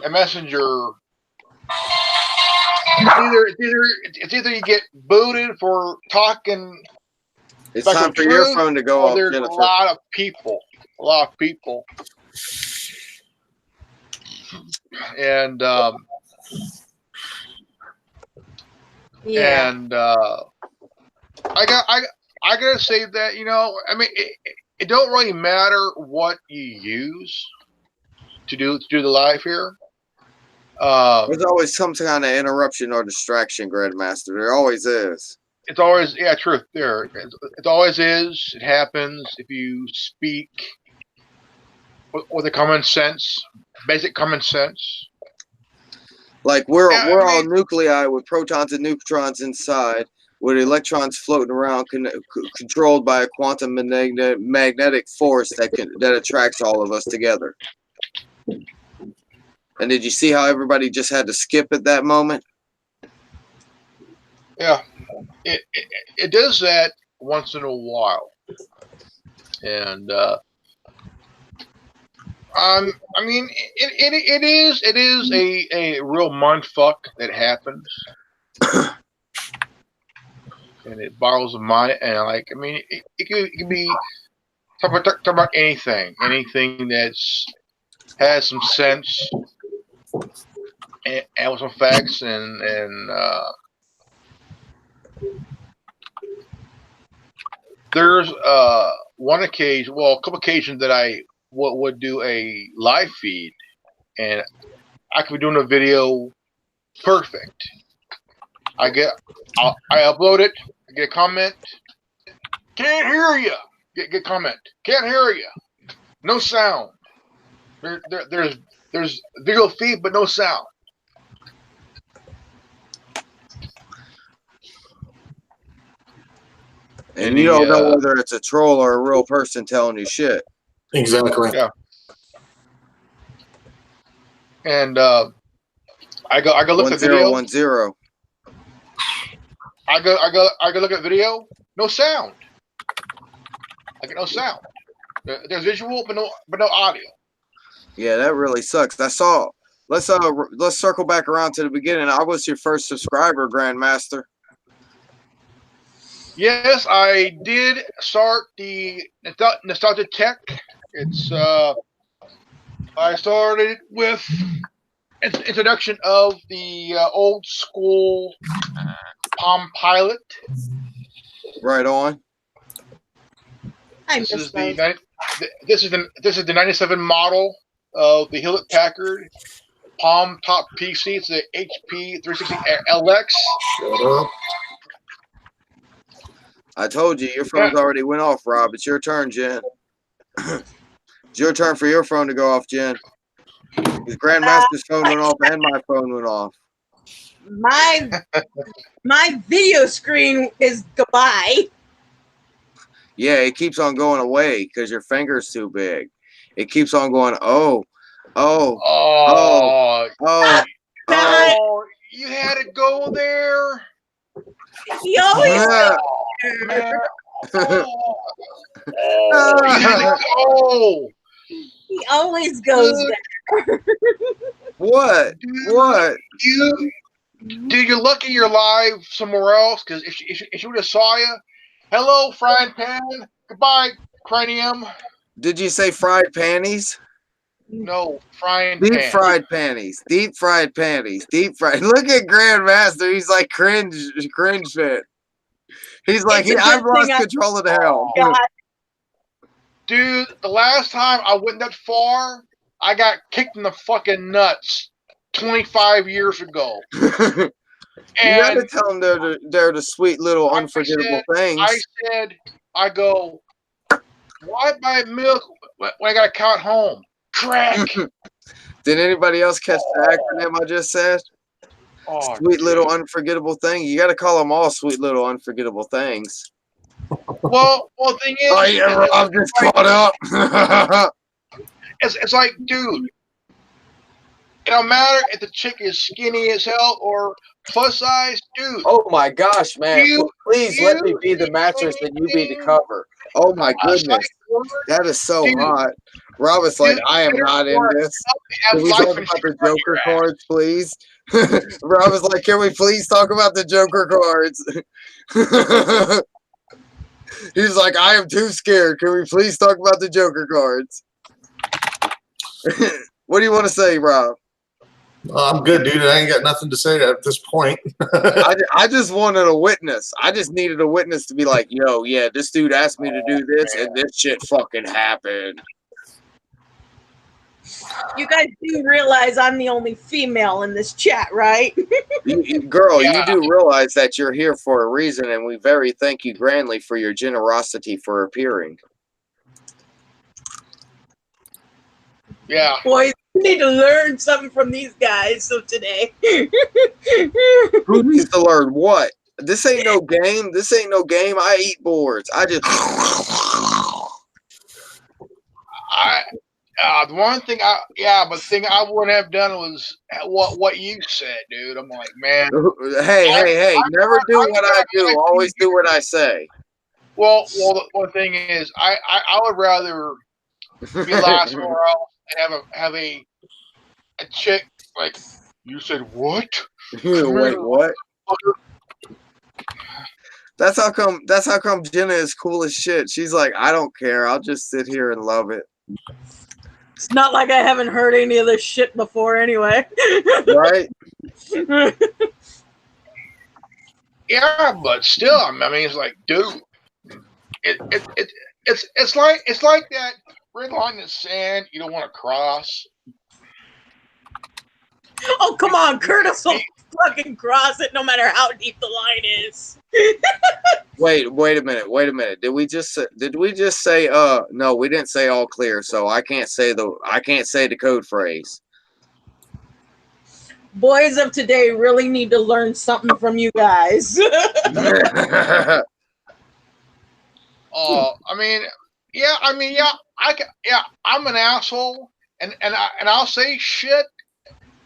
and Messenger. It's either you get booted for talking It's back time with for your truth, phone to go or off, there's Jennifer. a lot of people, and Yeah. and I gotta say that, I mean, it don't really matter what you use to do the live here. There's always some kind of interruption or distraction, Grandmaster. There always is. It's always, yeah, truth. It always is. It happens if you speak with a common sense, basic common sense. Like we're Yeah, we're I all mean, nuclei with protons and neutrons inside, with electrons floating around, controlled by a quantum magnetic force that attracts all of us together. And did you see how everybody just had to skip at that moment? yeah, it does that once in a while, and I mean, it is a real mind fuck that happens, and it boggles the mind. And like, I mean, it could be talk about anything that's has some sense and with some facts, and there's one occasion, well, a couple occasions that I would do a live feed, and I could be doing a video perfect. I upload it, I get a comment, can't hear you. Get comment, can't hear you. No sound. There's video feed but no sound. And you don't know whether it's a troll or a real person telling you shit. Exactly. Yeah. And I go look at the video. 1010. I go look at video. No sound. I get no sound. There's visual but no audio. Yeah, that really sucks. I saw. Let's circle back around to the beginning. I was your first subscriber, Grandmaster. Yes, I did start the Nostalgia Tech. It's I started with introduction of the old school Palm Pilot. Right on. I This miss is those. this is the 97 model of the Hewlett Packard Palm Top PC. It's the HP 360 LX. Shut up. I told you, your phone's already went off, Rob. It's your turn, Jen. It's your turn for your phone to go off, Jen. His Grandmaster's phone went off and my phone went off. My video screen is goodbye. Yeah, it keeps on going away because your finger's too big. It keeps on going, oh. You had to go there. He always Yeah. goes there. You had to go. He always goes there. What? What? Dude, you're lucky you're live somewhere else, because if she would have saw you, hello, frying pan, goodbye, cranium. Did you say fried panties? No, frying Deep pan. fried panties. Deep fried panties. Deep fried. Look at Grandmaster. He's like cringe fit. He's like, I've lost control of the hell. God. Dude, the last time I went that far, I got kicked in the fucking nuts. 25 years ago. You And gotta tell them they're the sweet little unforgettable things. I go, why buy milk when I got a cow at home? Crack. Did anybody else catch the acronym I just said? Oh, Sweet little unforgettable thing. You gotta call them all sweet little unforgettable things. well, the thing is, Oh yeah, Rob just caught up. it's like, dude, it don't matter if the chick is skinny as hell or plus size, dude. Oh my gosh, man! Please let me be the you mattress and you be the cover. Oh my goodness, that is so hot. Rob is like, I am not in this. Can we talk about the Joker cards, please? Rob is like, can we please talk about the Joker cards? He's like, I am too scared. Can we please talk about the Joker cards? What do you want to say, Rob? I'm good, dude. I ain't got nothing to say at this point. I just wanted a witness. I just needed a witness to be like, yo, yeah, this dude asked me to do this, and this shit fucking happened. You guys do realize I'm the only female in this chat, right? Girl, you do realize that you're here for a reason, and we very thank you grandly for your generosity for appearing. Yeah. Boys, we need to learn something from these guys today. Who needs to learn what? This ain't no game. This ain't no game. I eat boards. I just. The one thing but the thing I wouldn't have done was what you said, dude. I'm like, man. Hey! Never do what I do. Always do what I say. Well, the one thing is, I would rather be last somewhere else and have a chick like you said. What? Wait, what? That's how come Jenna is cool as shit. She's like, I don't care. I'll just sit here and love it. It's not like I haven't heard any of this shit before anyway. Right? Yeah, but still, I mean, it's like, dude, it's like that red line in the sand you don't want to cross. Oh, come on, Curtis will fucking cross it no matter how deep the line is. Wait a minute. Did we just say no, we didn't say all clear, so I can't say the code phrase. Boys of today really need to learn something from you guys. I mean, I'm an asshole and I'll say shit.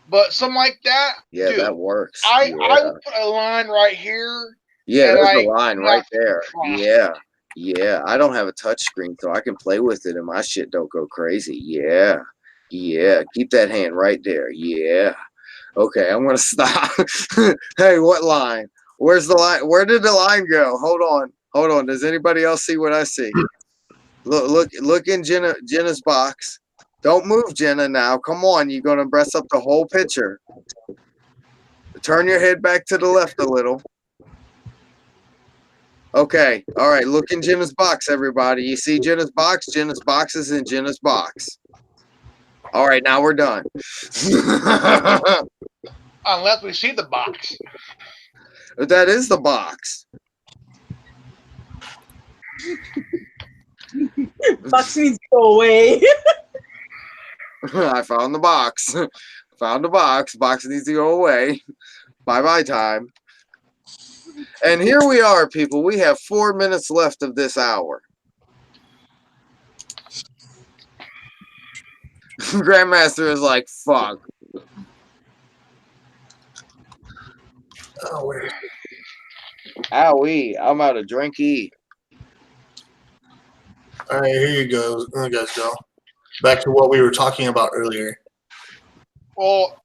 But something like that, yeah, dude, that works. I would put a line right here. Yeah, there's a line right there. Yeah. I don't have a touch screen, so I can play with it, and my shit don't go crazy. Yeah. Keep that hand right there. Yeah. Okay, I'm gonna stop. Hey, what line? Where's the line? Where did the line go? Hold on. Does anybody else see what I see? Look in Jenna's box. Don't move, Jenna, now. Come on. You're going to press up the whole picture. Turn your head back to the left a little. Okay. All right. Look in Jenna's box, everybody. You see Jenna's box? Jenna's box is in Jenna's box. All right. Now we're done. Unless we see the box. That is the box. Box needs to go away. I found the box. Box needs to go away. Bye time. And here we are, people. We have 4 minutes left of this hour. Grandmaster is like, fuck. Oh, wait. Owie, I'm out of drinky. All right, here you go. There you guys go. Back to what we were talking about earlier. Well,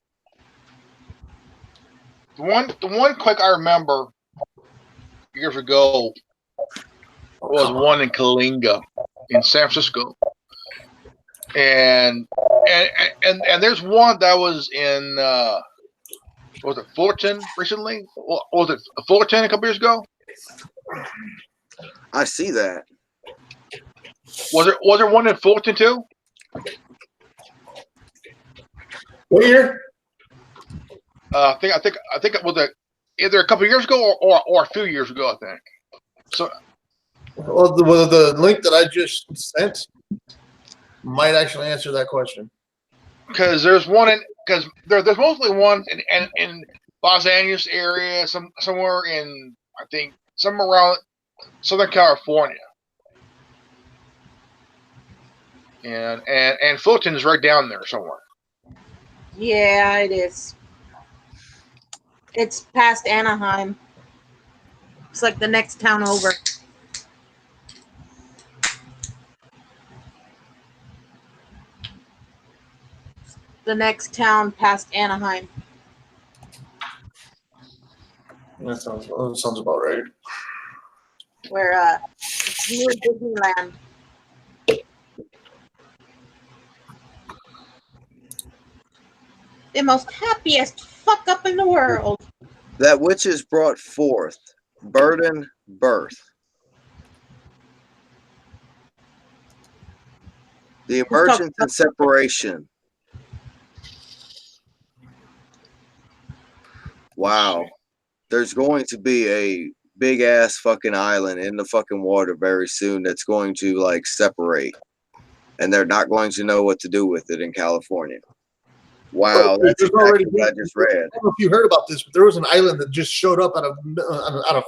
the one click I remember years ago was one in Kalinga in San Francisco, and there's one that was in was it Fullerton recently? Was it Fullerton a couple years ago? I see that. Was there one in Fullerton too? What year? I think it was either a couple of years ago or a few years ago. I think. So Well, the link that I just sent might actually answer that question. because there's one because there's mostly one in Los Angeles area, somewhere in I think somewhere around Southern California, and Fulton's right down there somewhere. Yeah, it is. It's past Anaheim. It's like the next town over. The next town past Anaheim. That sounds about right. Where it's near Disneyland. The most happiest fuck up in the world. That which is brought forth, burden, birth. The emergence and separation. Wow. There's going to be a big ass fucking island in the fucking water very soon that's going to like separate. And they're not going to know what to do with it in California. Wow, that's exactly what I just read. I don't know if you heard about this, but there was an island that just showed up out of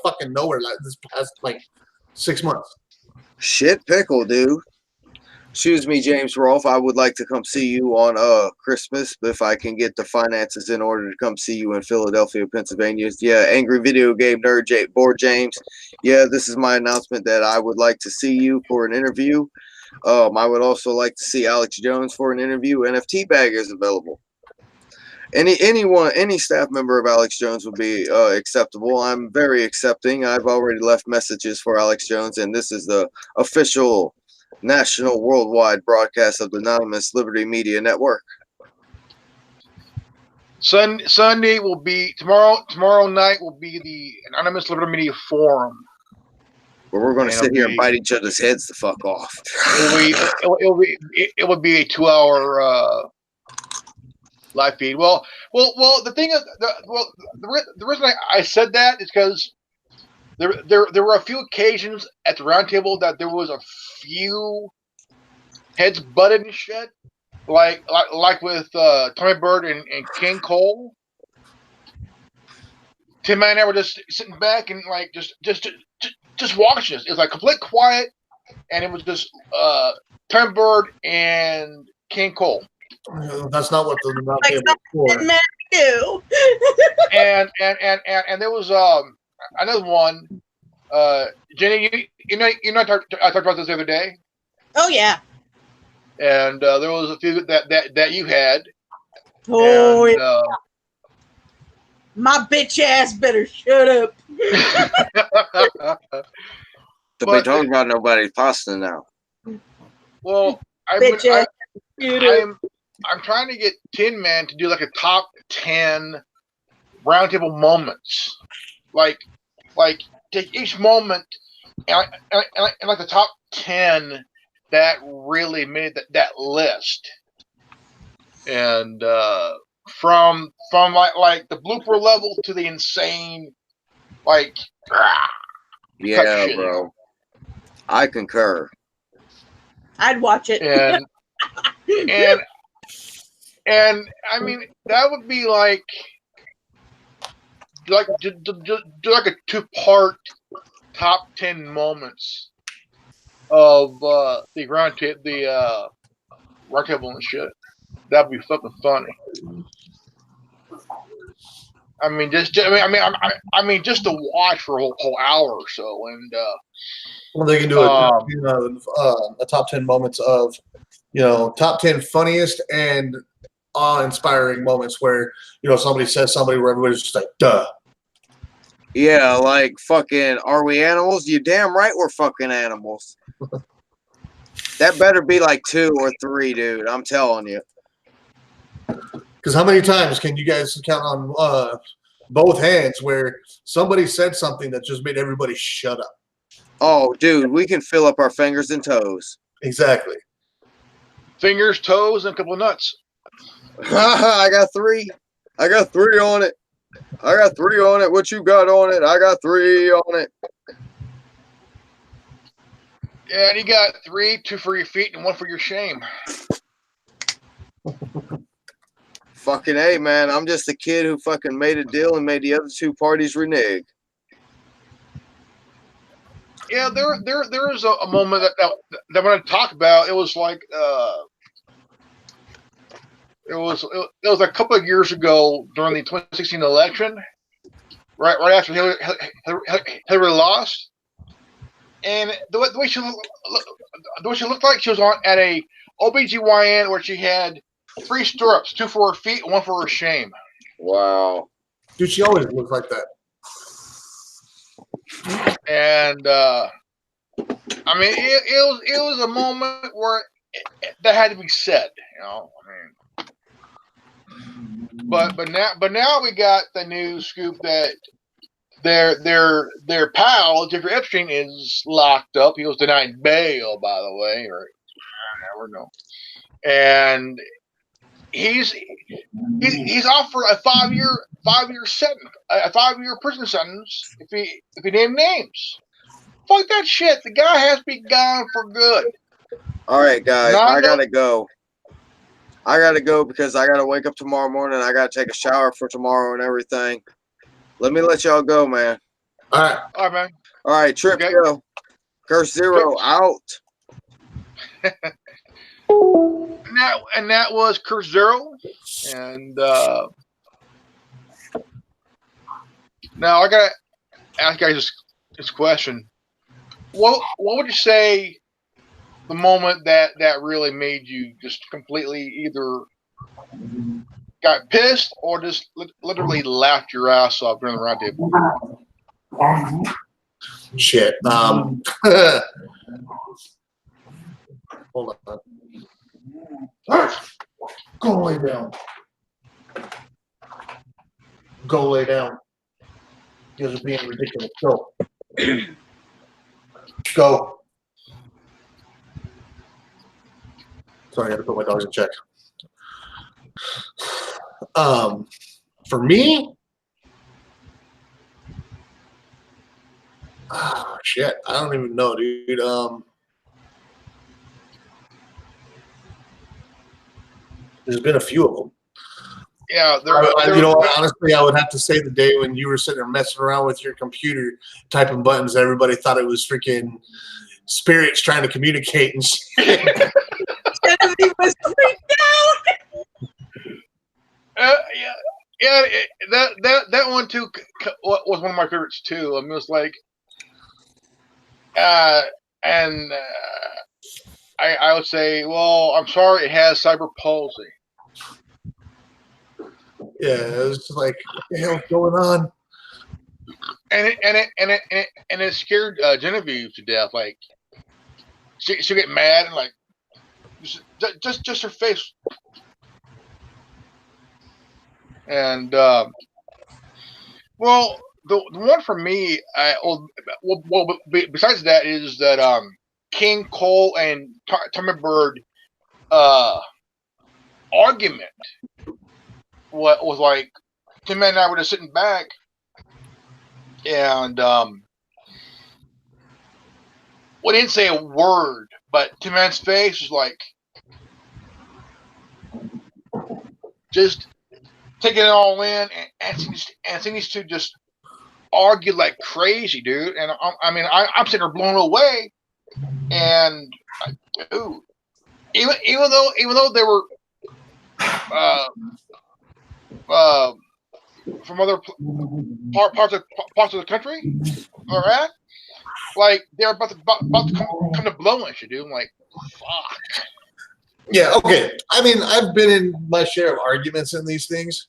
fucking nowhere like this past like 6 months. Shit pickle, dude. Excuse me, James Rolfe. I would like to come see you on Christmas if I can get the finances in order to come see you in Philadelphia, Pennsylvania. Yeah, Angry Video Game Nerd Board James. Yeah, this is my announcement that I would like to see you for an interview. I would also like to see Alex Jones for an interview. NFT bag is available. Any staff member of Alex Jones would be acceptable. I'm very accepting. I've already left messages for Alex Jones, and this is the official national worldwide broadcast of the Anonymous Liberty Media Network. Sunday will be tomorrow night will be the Anonymous Liberty Media Forum. Where we're going to sit here and bite each other's heads the fuck off. It would be a 2-hour live feed. Well. The thing is, the reason I said that is because there were a few occasions at the roundtable that there was a few heads butted and shit, like with Tommy Bird and King Cole. Tim and I were just sitting back and like just watching this. It was like complete quiet, and it was just Tommy Bird and King Cole. That's not what the roundtable for. Do. and there was another one. Jenny, you know I talked about this the other day. Oh yeah. And there was a few that you had. Oh and, yeah. My bitch ass better shut up. Don't be talking about nobody's pasta now. Well, I'm trying to get Tin Man to do like a top 10 roundtable moments, like take each moment and like the top 10 that really made that list, and from like the blooper level to the insane, like yeah, bro. I concur. I'd watch it. And I mean that would be like do like a 2-part top 10 moments of the roundtable and shit. That'd be fucking funny. I mean, just to watch for a whole hour or so, and well, they can do a top 10 moments of top 10 funniest and awe-inspiring moments where somebody says somebody where everybody's just like duh. Yeah, like fucking are we animals? You damn right we're fucking animals. That better be like 2 or 3, dude. I'm telling you. Because how many times can you guys count on both hands where somebody said something that just made everybody shut up? Oh, dude, we can fill up our fingers and toes. Exactly. Fingers, toes, and a couple of nuts. I got 3. I got 3 on it. I got 3 on it. What you got on it? I got 3 on it. Yeah, and you got 3, 2 for your feet and 1 for your shame. Fucking A, man. I'm just a kid who fucking made a deal and made the other 2 parties renege. Yeah, there is a moment that I'm going to talk about. It was like it was a couple of years ago during the 2016 election, right after Hillary lost, and the way she looked like she was on at a OBGYN where she had 3 stirrups, 2 for her feet, and 1 for her shame. Wow. Dude, she always looks like that. And I mean, it was a moment where that had to be said, you know. I mean, but now we got the news scoop that their pal Jeffrey Epstein is locked up. He was denied bail, by the way, or I never know. And he's offered a 5-year sentence, a 5-year prison sentence if he name names. Fuck that shit. The guy has to be gone for good. All right, guys. Not I no- gotta go. I gotta go because I gotta wake up tomorrow morning. I gotta take a shower for tomorrow and everything. Let me let y'all go, man. All right. All right, man. All right, Trip, Okay. go. Curse Zero out. And that was Curse Zero. And now I gotta ask you guys this question. What would you say the moment that really made you just completely either got pissed or just literally laughed your ass off during the roundtable? Shit. Hold on. Go lay down. Go lay down. You guys are being ridiculous. Go. Go. Sorry, I had to put my dogs in check. For me, shit, I don't even know, dude. There's been a few of them. Yeah, honestly, I would have to say the day when you were sitting there messing around with your computer, typing buttons. Everybody thought it was freaking spirits trying to communicate and shit. Genevieve was freaked out. Yeah. That one too was one of my favorites too. I mean, it was like, and I would say, well, I'm sorry, it has cyber palsy. Yeah, it was just like, what the hell's going on? And it scared Genevieve to death. Like, she'll get mad and like, just her face. And well, the one for me, besides that is that King Cole and Tommy Bird argument. What was like, Tim and I were just sitting back, and we didn't say a word, but Tim Man's face was like, just taking it all in, and seeing these two just argue like crazy, dude. And I'm sitting there blown away, and dude, even though they were from other parts of the country, all right, like they're about to come to blowing shit, dude. I'm like, fuck. Yeah, okay. I mean, I've been in my share of arguments in these things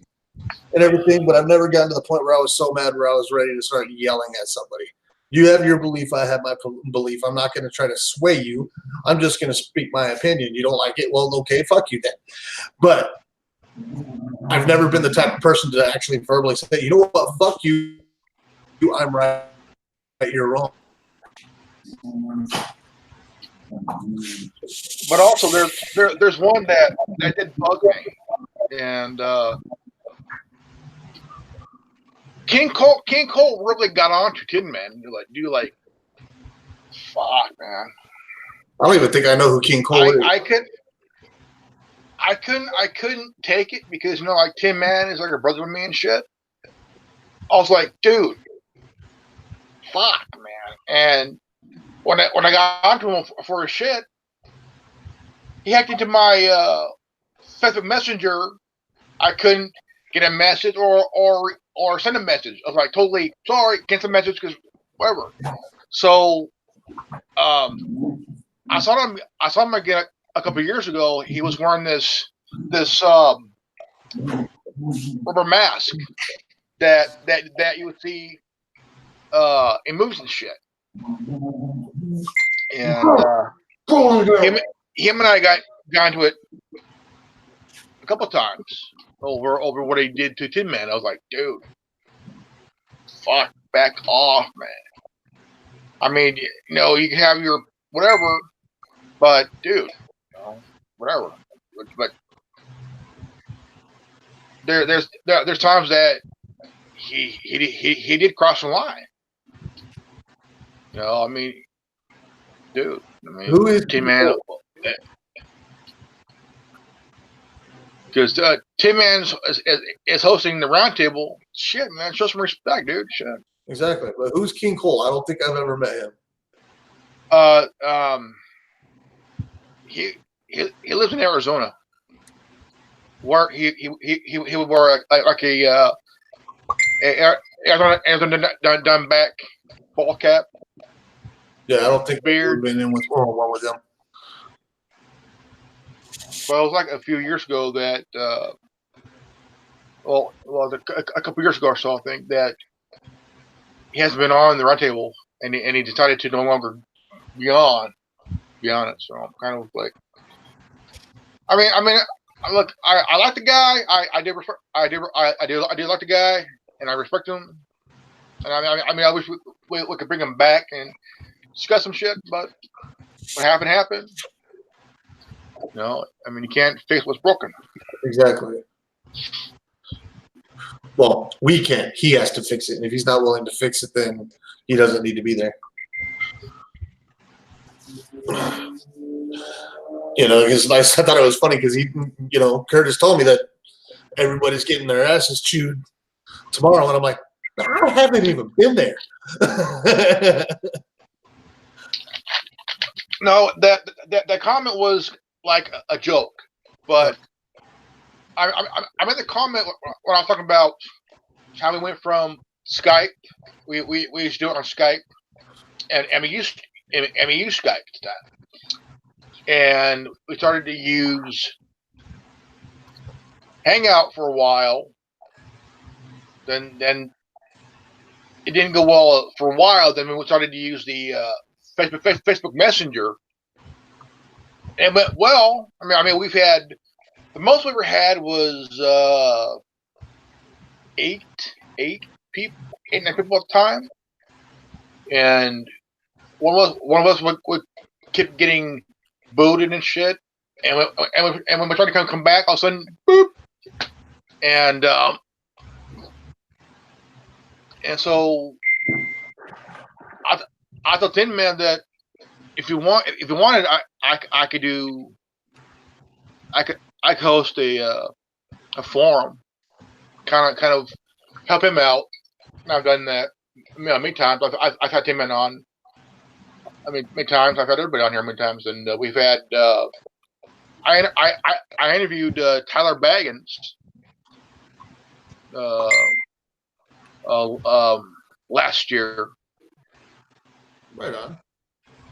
and everything, but I've never gotten to the point where I was so mad where I was ready to start yelling at somebody. You have your belief, I have my belief. I'm not going to try to sway you. I'm just going to speak my opinion. You don't like it? Well, okay, fuck you then. But I've never been the type of person to actually verbally say, you know what, fuck you, I'm right, you're wrong. But also, there's one that did bug me, and King Cole really got on to Tin Man. Like, fuck, man. I don't even think I know who King Cole is. I couldn't take it because like Tin Man is like a brother of me and shit. I was like, dude, fuck, man. And when I got onto him for his shit, he hacked into my Facebook Messenger. I couldn't get a message or send a message. I was like, totally sorry, cancel the message because whatever. So, I saw him again a couple of years ago. He was wearing this rubber mask that you would see in movies and shit. And him and I got into it a couple times over what he did to Tin Man. I was like, dude, fuck, back off, man. I mean, you can have your whatever, but dude, whatever. But there's times that he did cross the line. I mean, dude. I mean, Who is Tin Man? Because Tin Man is hosting the roundtable. Shit, man, show some respect, dude. Shit. Exactly, but who's King Cole? I don't think I've ever met him. He lives in Arizona, where he would wear like a Arizona done back ball cap. Yeah, I don't think beard. I've been in with one with him. But it was like a few years ago that, a couple years ago or so, I think that he hasn't been on the roundtable, and he decided to no longer be on. To be honest, so I'm kind of like, I mean, look, I like the guy. I did like the guy, and I respect him. And I wish we could bring him back and discuss some shit, but what happened. I mean, you can't fix what's broken. Exactly. Well, we can't. He has to fix it. And if he's not willing to fix it, then he doesn't need to be there. It's nice. I thought it was funny because Curtis told me that everybody's getting their asses chewed tomorrow. And I'm like, I haven't even been there. No, that comment was like a joke, but I made the comment when I was talking about how we went from Skype. We used to do it on Skype, and we used Skype at the time, and we started to use Hangout for a while. Then it didn't go well for a while. Then we started to use the Facebook Messenger, and it went well. I mean, we've had the most we ever had was eight people, 8 9 people at the time, and one of us would keep getting booted and shit, and when we tried to come back, all of a sudden, boop, and so I told Tin Man that if you wanted, I could host a forum, kind of help him out. And I've done that many times. I've had Tin Man on. I mean, many times I've had everybody on here many times, and we've had. I interviewed Tyler Baggins. Last year. Right on.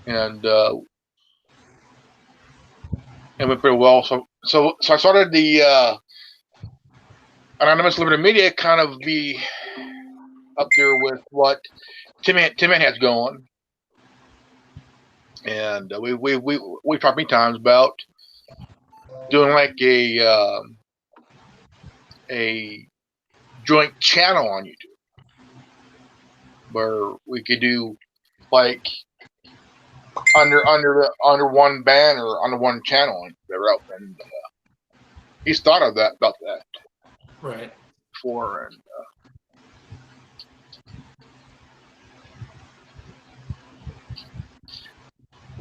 And went pretty well. So I started the Anonymous Limited Media kind of be up there with what Tin Man has going. And we talked many times about doing like a joint channel on YouTube where we could do like under one banner, under one channel, and he's thought of about that right before, and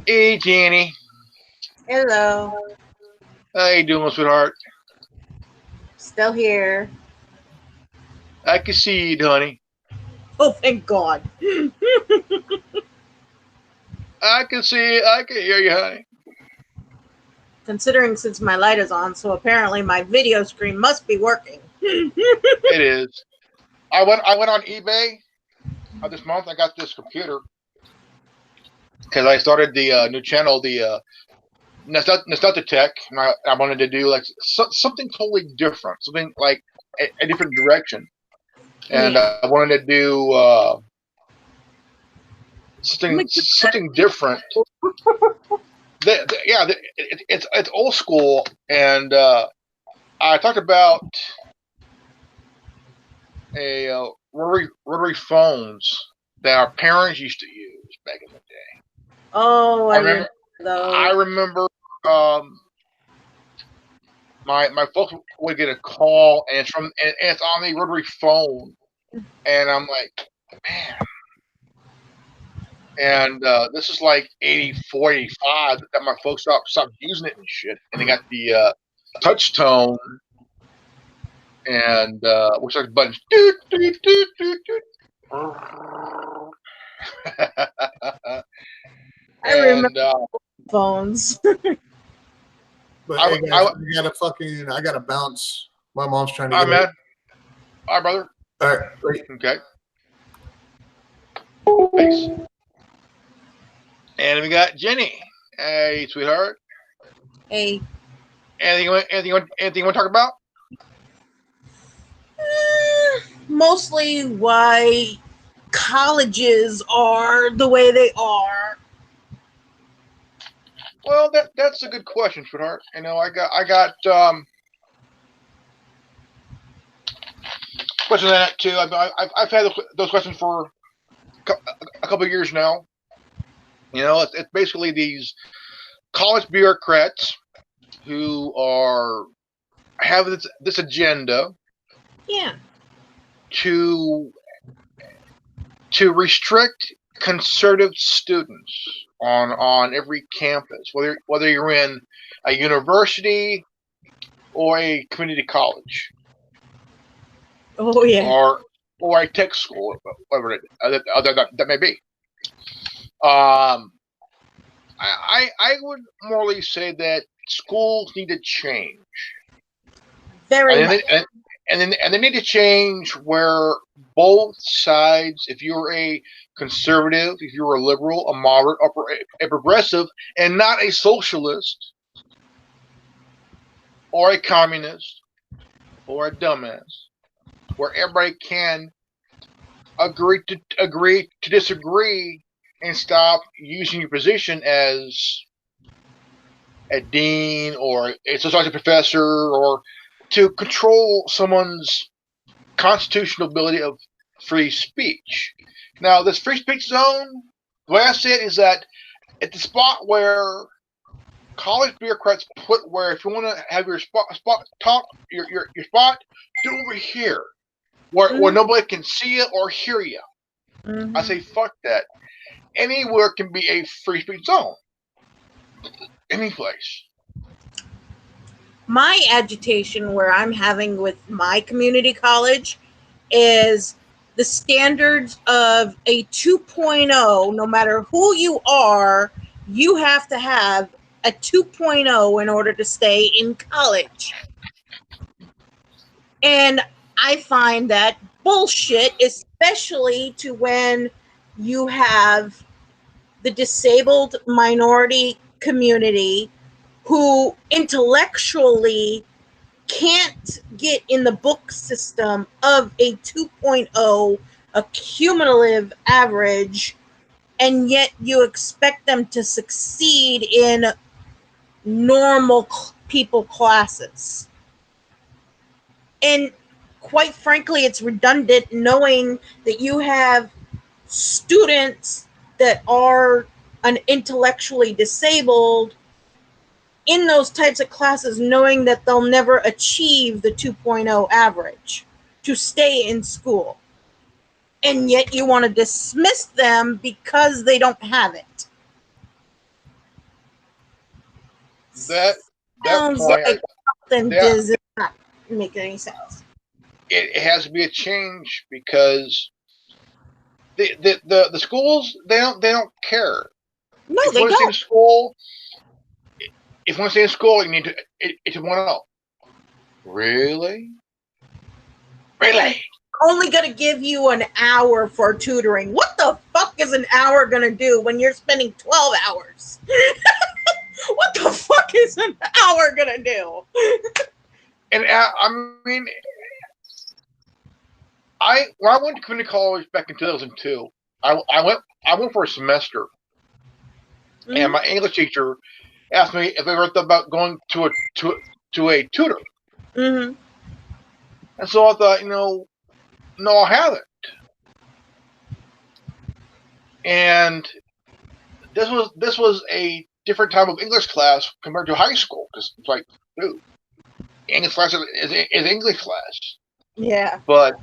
Hey, Jenny. Hello. How you doing, sweetheart? Still here. I can see it, honey. Oh, thank God. I can see it. I can hear you, honey. Considering since my light is on, so apparently my video screen must be working. It is. I went on eBay this month. I got this computer because I started the new channel, the Nostalgia Tech, and I wanted to do like something totally different, something like a different direction, and Yeah. I wanted to do something different. It's old school, and I talked about a rotary phones that our parents used to use back in the day. Oh, I I remember. remember those. I remember. My folks would get a call, and it's on the rotary phone, and I'm like, man. And this is like 84, 85 that my folks stopped using it and shit, and they got the touch tone, and which like buttons. Doot, doot, doot, doot, doot. I remember And phones. But I, hey guys, I gotta bounce. My mom's trying to all get right, it. man. All right, brother. All right, wait. Okay. Peace. And we got Jenny. Hey, sweetheart. Hey. Anything you want to talk about? Mostly why colleges are the way they are. Well, that's a good question, sweetheart. You know, I got questions on that too. I've had those questions for a couple of years now. You know, it's basically these college bureaucrats who are have this agenda Yeah. to restrict conservative students on every campus, whether you're in a university or a community college. Oh, yeah. Or a tech school, whatever that may be. I would morally say that schools need to change, Very much. and they need to change where both sides, if you're a conservative, if you're a liberal, a moderate, a progressive, and not a socialist or a communist or a dumbass, where everybody can agree to disagree and stop using your position as a dean or a sociology professor or to control someone's constitutional ability of free speech. Now, this free speech zone, the way I see it is that it's the spot where college bureaucrats put where if you want to have your spot talk your spot, do it over here where nobody can see you or hear you. Mm-hmm. I say fuck that. Anywhere can be a free speech zone. Any place. My agitation where I'm having with my community college is the standards of a 2.0. No matter who you are, you have to have a 2.0 in order to stay in college. And I find that bullshit, especially to when you have the disabled minority community who intellectually can't get in the book system of a 2.0, a cumulative average, and yet you expect them to succeed in normal people classes. And quite frankly, it's redundant knowing that you have students that are intellectually disabled in those types of classes, knowing that they'll never achieve the 2.0 average to stay in school. And yet you want to dismiss them because they don't have it. that Sounds point, like something that does not make any sense. it has to be a change because the schools they don't care. No, If you they want to stay in don't. school, if you want to stay in school, you need to it's 1-0. Really? Really? Only gonna give you an hour for tutoring. What the fuck is an hour gonna do when you're spending 12 hours? What the fuck is an hour gonna do? And I mean, when I went to community college back in 2002, I went for a semester, and my English teacher asked me if I ever thought about going to a tutor, Mm-hmm. and so I thought, no, I haven't. And this was a different type of English class compared to high school because it's like, dude, English class is English class. Yeah. But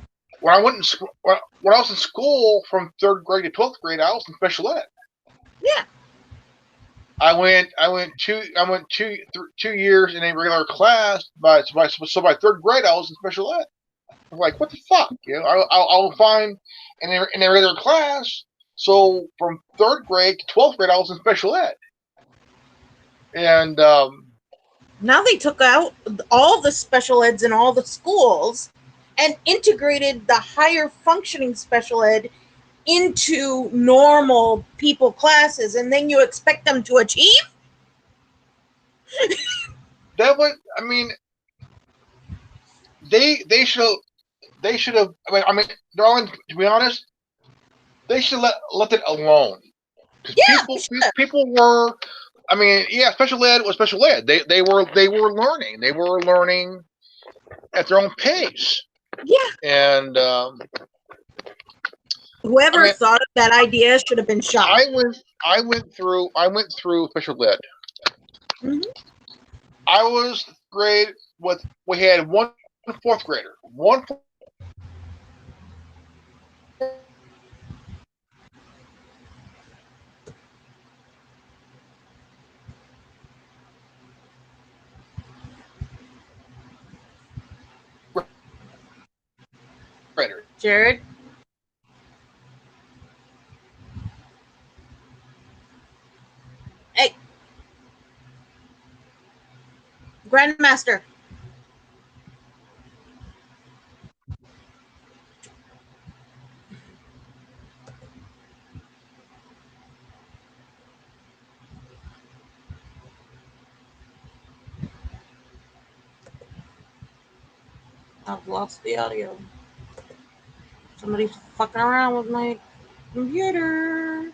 when I went in school, when I was in school from 3rd grade to 12th grade, I was in special ed. Yeah. I went 2 years in a regular class, so by 3rd grade I was in special ed. I'm like, what the fuck? I'll find in a regular class. So from 3rd grade to 12th grade I was in special ed, and Now they took out all the special eds in all the schools and integrated the higher functioning special ed into normal people classes, and then you expect them to achieve? that was, I mean, they should have. I mean, darling, to be honest, they should let it alone. Because Yeah. people were, I mean, yeah, special ed was special ed. They were learning. They were learning at their own pace. Yeah. And Whoever I mean, thought of that idea should have been shot. I went through special ed. Mm-hmm. I was grade with we had one 4th grader, one 4th grader. Jared? Hey, Grandmaster. I've lost the audio. Somebody's fucking around with my computer.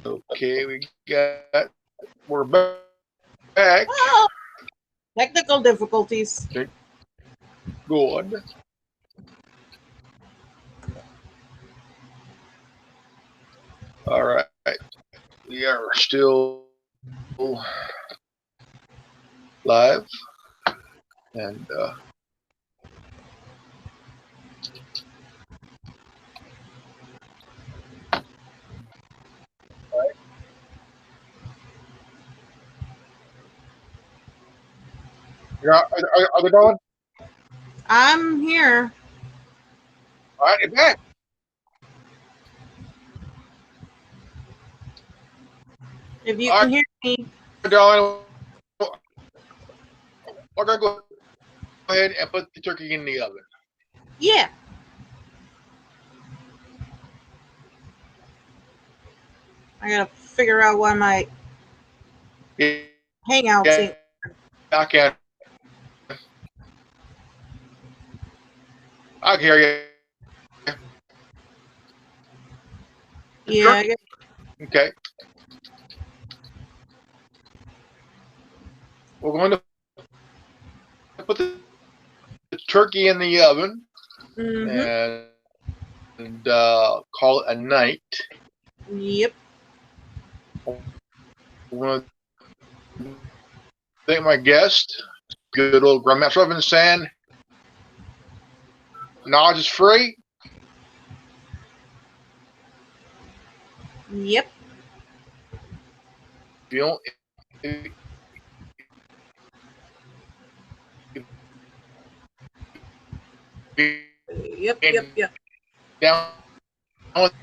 Okay, we're back. Oh, technical difficulties. Okay, good. All right, we are still live, and are they going? I'm here. All right, you're back. If you All can hear me. right, darling. We're gonna go ahead and put the turkey in the oven. Yeah. I gotta figure out why my Yeah, Hangouts ain't. I can. I can hear you. Yeah. I guess, Okay, we're going to put the turkey in the oven and call it a night. Yep. I want to thank my guest, good old Grandmaster Oven, saying knowledge is free. Yep. If you don't, if Yep. Yep. you Yep. down with